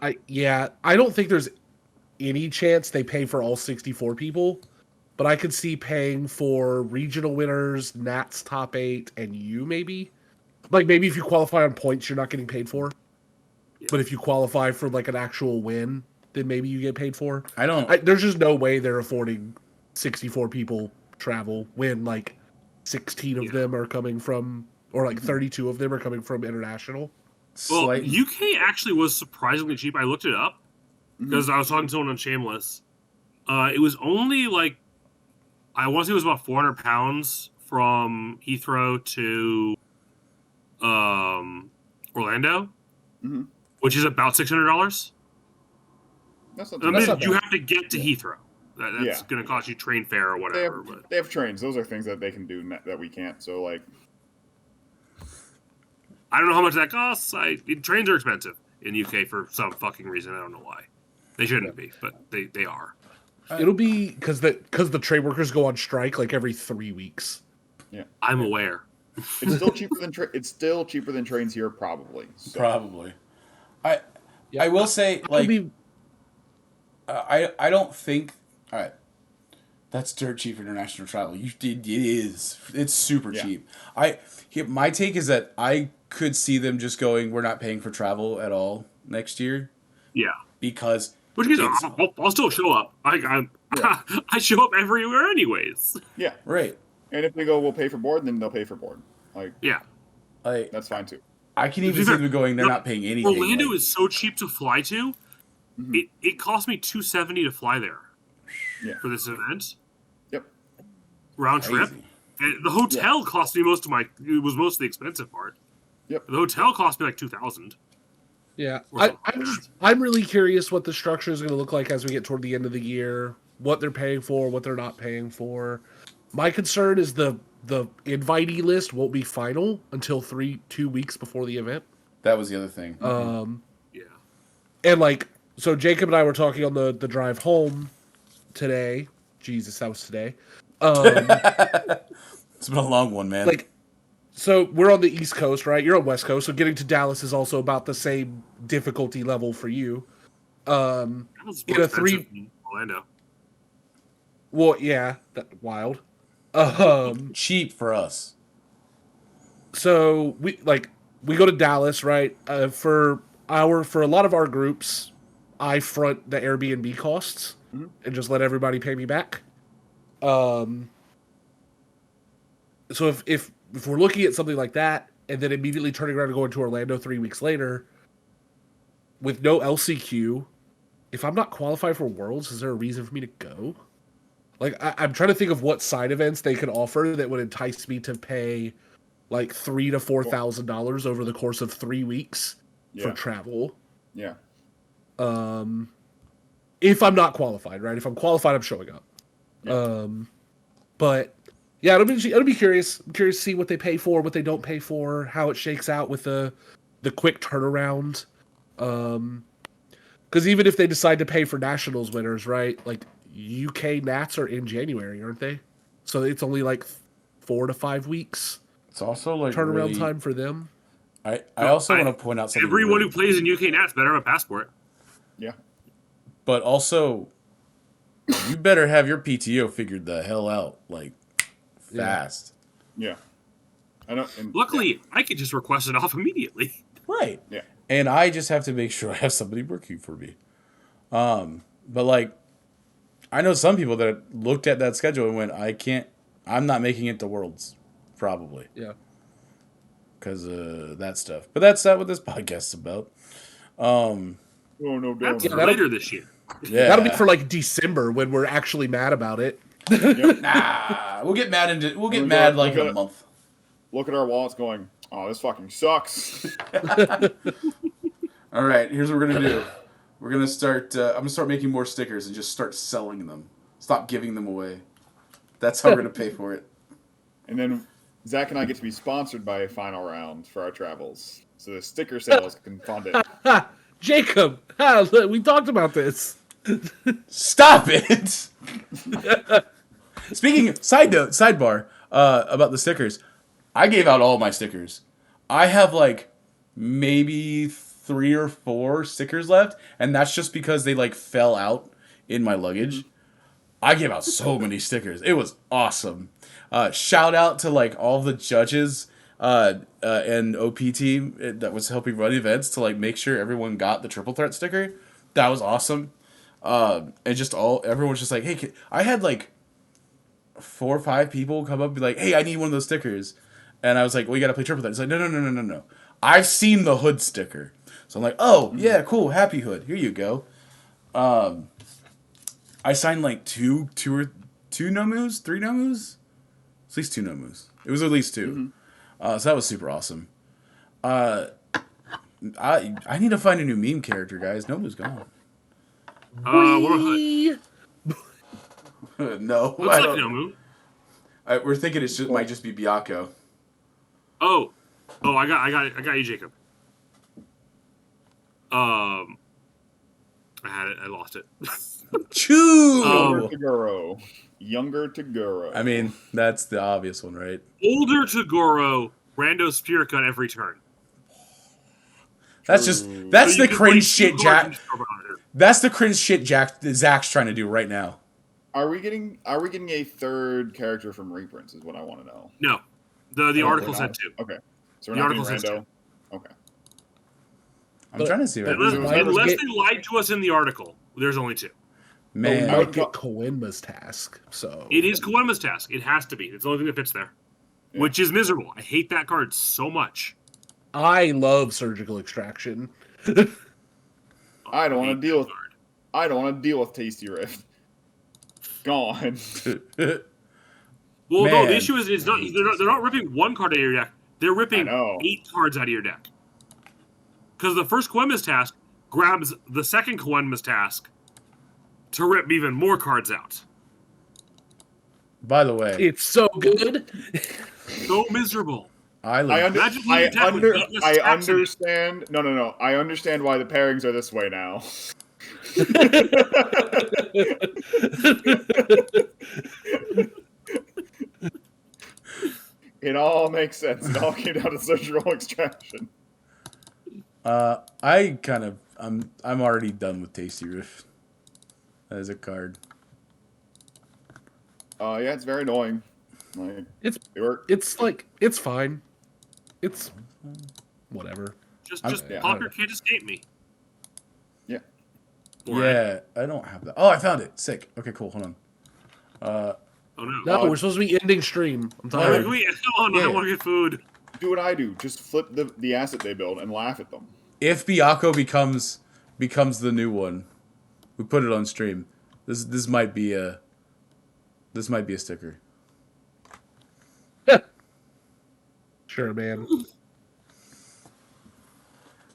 I don't think there's any chance they pay for all 64 people, but I could see paying for regional winners, Nats top 8, and you maybe. Like maybe if you qualify on points, you're not getting paid for. Yeah. But if you qualify for like an actual win, then maybe you get paid for. There's just no way they're affording 64 people travel when like 16 of them are coming from, or like 32 of them are coming from international. Well, UK actually was surprisingly cheap. I looked it up because I was talking to someone on Shameless. It was only like, I want to say it was about 400 pounds from Heathrow to Orlando, which is about $600. That's not you have to get to Heathrow. That's going to cost you train fare or whatever. They have trains. Those are things that they can do that we can't. So, like, I don't know how much that costs. Trains are expensive in UK for some fucking reason. I don't know why. They shouldn't be, but they are. It'll be because the trade workers go on strike like every 3 weeks. Yeah, I'm aware. It's still cheaper than it's still cheaper than trains here, probably. So. Probably. I will say, like, I don't think. All right, that's dirt cheap for international travel. It is. It's super cheap. My take is that I could see them just going, we're not paying for travel at all next year. Yeah. Because which means I'll still show up. I show up everywhere anyways. Yeah. Right. And if they go, we'll pay for board, then they'll pay for board. Like, yeah. Like, that's fine too. I can even see them going, they're not paying anything. Orlando is so cheap to fly to. It cost me $270 to fly there. Yeah. For this event. Yep. Round trip. And the hotel cost me most of the expensive part. Yep. The hotel cost me like $2,000. Yeah. I'm really curious what the structure is going to look like as we get toward the end of the year. What they're paying for, what they're not paying for. My concern is the invitee list won't be final until 2 weeks before the event. That was the other thing. Yeah. And like, so Jacob and I were talking on the drive home today. Jesus, that was today. It's been a long one, man. Like, so we're on the East Coast, right? You're on West Coast, so getting to Dallas is also about the same difficulty level for you. In a 3 Orlando. Well, yeah, wild. Cheap for us. So we go to Dallas, right? For a lot of our groups, I front the Airbnb costs and just let everybody pay me back. So if we're looking at something like that and then immediately turning around and going to Orlando 3 weeks later with no LCQ, if I'm not qualified for Worlds, is there a reason for me to go? Like, I'm trying to think of what side events they could offer that would entice me to pay like $3,000 to $4,000 over the course of 3 weeks for travel. Yeah. If I'm not qualified, right? If I'm qualified, I'm showing up. Yeah. But yeah, it'll be curious. I'm curious to see what they pay for, what they don't pay for, how it shakes out with the quick turnaround. Because even if they decide to pay for nationals winners, right? Like, UK Nats are in January, aren't they? So it's only like 4 to 5 weeks. It's also like turnaround time for them. I also want to point out something. Everyone who plays in UK Nats better have a passport. Yeah. But also, you better have your PTO figured the hell out, like, fast. Yeah. I know. Luckily, I could just request it off immediately. Right. Yeah. And I just have to make sure I have somebody working for me. But like, I know some people that looked at that schedule and went, I'm not making it to Worlds, probably. Yeah. Because of that stuff. But that's not what this podcast is about. Oh, no, that's later this year. Yeah. That'll be for like December when we're actually mad about it. Yep. Nah, we'll get mad like in a month. Look at our wallets going, oh, this fucking sucks. All right, here's what we're going to do. We're going to start, I'm going to start making more stickers and just start selling them. Stop giving them away. That's how we're going to pay for it. And then Zach and I get to be sponsored by Final Round for our travels. So the sticker sales can fund it. Jacob, we talked about this. Stop it! Speaking of, sidebar, about the stickers. I gave out all my stickers. I have like maybe 3 or 4 stickers left, and that's just because they like fell out in my luggage. I gave out so many stickers. It was awesome. Shout out to like all the judges and OP team that was helping run events to like make sure everyone got the triple threat sticker. That was awesome. And just everyone was just like, hey, I had like 4 or 5 people come up and be like, hey, I need one of those stickers. And I was like, well, you got to play triple threat. It's like, no. I've seen the hood sticker. So I'm like, oh, yeah, cool. Happy Hood. Here you go. I signed like 2 Nomus, 3 Nomus? At least 2 Nomus. It was at least 2. So that was super awesome. I need to find a new meme character, guys. Nomu's gone. What about Hood? No. What's like Nomu? We're thinking it might just be Byakko. Oh, I got you, Jacob. I had it. I lost it. Choo! Younger Tagoro. I mean, that's the obvious one, right? Older Tagoro, Rando Spear Cut every turn. That's the cringe shit, Jack. That's the cringe shit Zach's trying to do right now. Are we getting a 3rd character from reprints? Is what I want to know. No, the article said 2. Okay, so we're not getting Rando. Okay. I'm trying to see. Unless they lied to us in the article, there's only 2. Man, we might get Koenma's task. So it is Koenma's task. It has to be. It's the only thing that fits there, which is miserable. I hate that card so much. I love surgical extraction. I don't want to deal with. I don't want to deal with Tasty Rift. Gone. Well, no. The issue is they're not ripping 1 card out of your deck. They're ripping 8 cards out of your deck. Because the first Koenma's task grabs the second Koenma's task to rip even more cards out. By the way, it's so good. So miserable. I understand. No. I understand why the pairings are this way now. It all makes sense. It all came down to surgical extraction. I'm already done with Tasty Riff as a card. Yeah, it's very annoying. Like, it's fine. It's whatever. Just Popper can't escape me. Yeah. Yeah, I don't have that. Oh, I found it. Sick. Okay, cool. Hold on. Oh no. No, we're supposed to be ending stream. I'm tired. I want to get food. Do what I do. Just flip the asset they build and laugh at them. If Byakko becomes the new one, we put it on stream. This might be a sticker. Sure, man.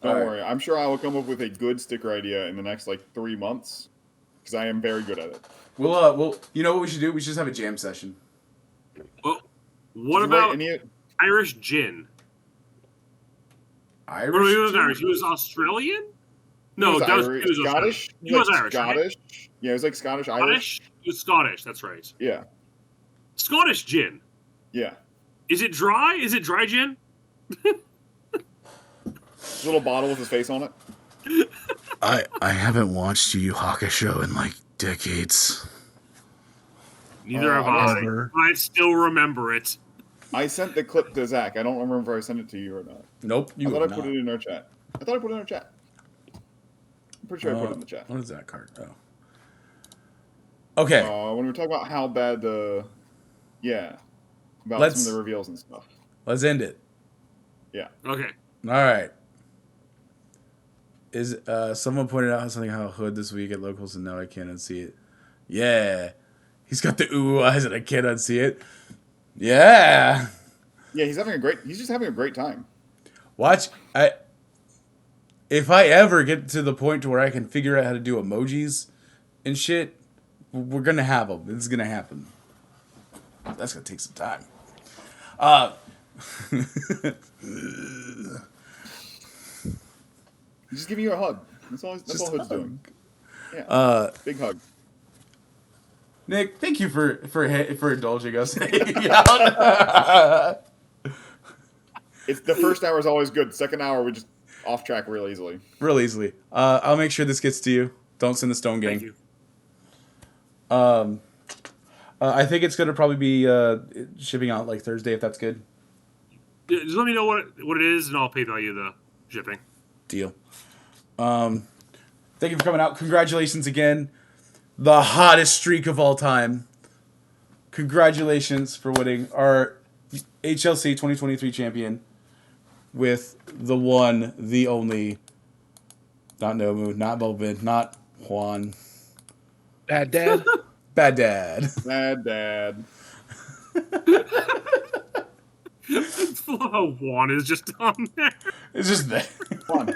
Don't worry. I'm sure I will come up with a good sticker idea in the next 3 months because I am very good at it. We'll you know what we should do? We should just have a jam session. Well, what about Irish gin? Irish? He was Australian? No, that was Scottish. He was Irish. Scottish. Right? Yeah, it was like Scottish Irish. He was Scottish. That's right. Yeah. Scottish gin. Yeah. Is it dry? Is it dry gin? Little bottle with his face on it. I haven't watched Yu Yu Hakusho in like decades. Neither have I. I still remember it. I sent the clip to Zach. I don't remember if I sent it to you or not. Nope. I thought I put it in our chat. I'm pretty sure I put it in the chat. What is that card? Oh. Okay. When we were talking about how bad about some of the reveals and stuff. Let's end it. Yeah. Okay. All right. Is someone pointed out something how Hood this week at locals and now I can't unsee it. Yeah. He's got the ooh eyes and I can't unsee it. Yeah. Yeah, he's just having a great time. Watch. If I ever get to the point to where I can figure out how to do emojis and shit, we're gonna have them. This is gonna happen. That's gonna take some time. He's just giving you a hug. That's all Hood's doing. Yeah. Big hug. Nick, thank you for indulging us. It's the first hour is always good. Second hour we just off track real easily. Real easily. I'll make sure this gets to you. Don't send the Stone Gang. Thank you. I think it's gonna probably be shipping out like Thursday if that's good. Just let me know what it is and I'll PayPal you the shipping. Deal. Thank you for coming out. Congratulations again. The hottest streak of all time. Congratulations for winning our HLC 2023 champion with the one, the only, not Nomu, not Bobin, not Juan. Bad Dad. Bad Dad. Bad Dad. It's full of how Juan is just on there. It's just there. Juan.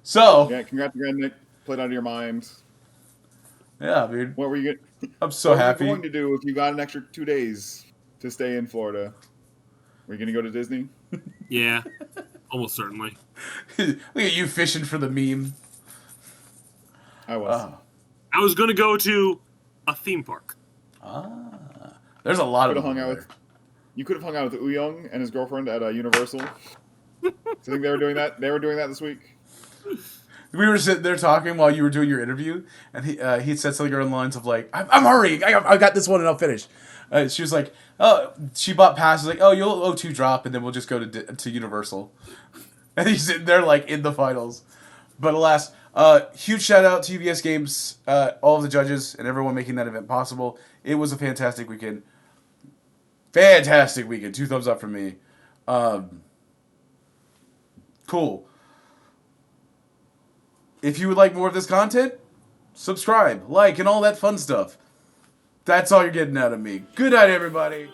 So yeah, congrats again, Nick. Played out of your mind. Yeah, dude. What were you I'm so happy. What were you going to do if you got an extra 2 days to stay in Florida? Were you going to go to Disney? Yeah, almost certainly. Look at you fishing for the meme. I was. I was going to go to a theme park. There's a lot of them. You could have hung out with Uyong and his girlfriend at Universal. So I think they were doing that. They were doing that this week. We were sitting there talking while you were doing your interview, and he said something along the lines of like, "I'm hurrying. I got this one and I'll finish." She was like, "Oh, she bought passes. Like, oh, you'll owe 2 drop, and then we'll just go to Universal." And he's sitting there like in the finals. But alas, huge shout out to UBS Games, all of the judges, and everyone making that event possible. It was a fantastic weekend. Fantastic weekend. 2 thumbs up from me. Cool. If you would like more of this content, subscribe, like, and all that fun stuff. That's all you're getting out of me. Good night, everybody.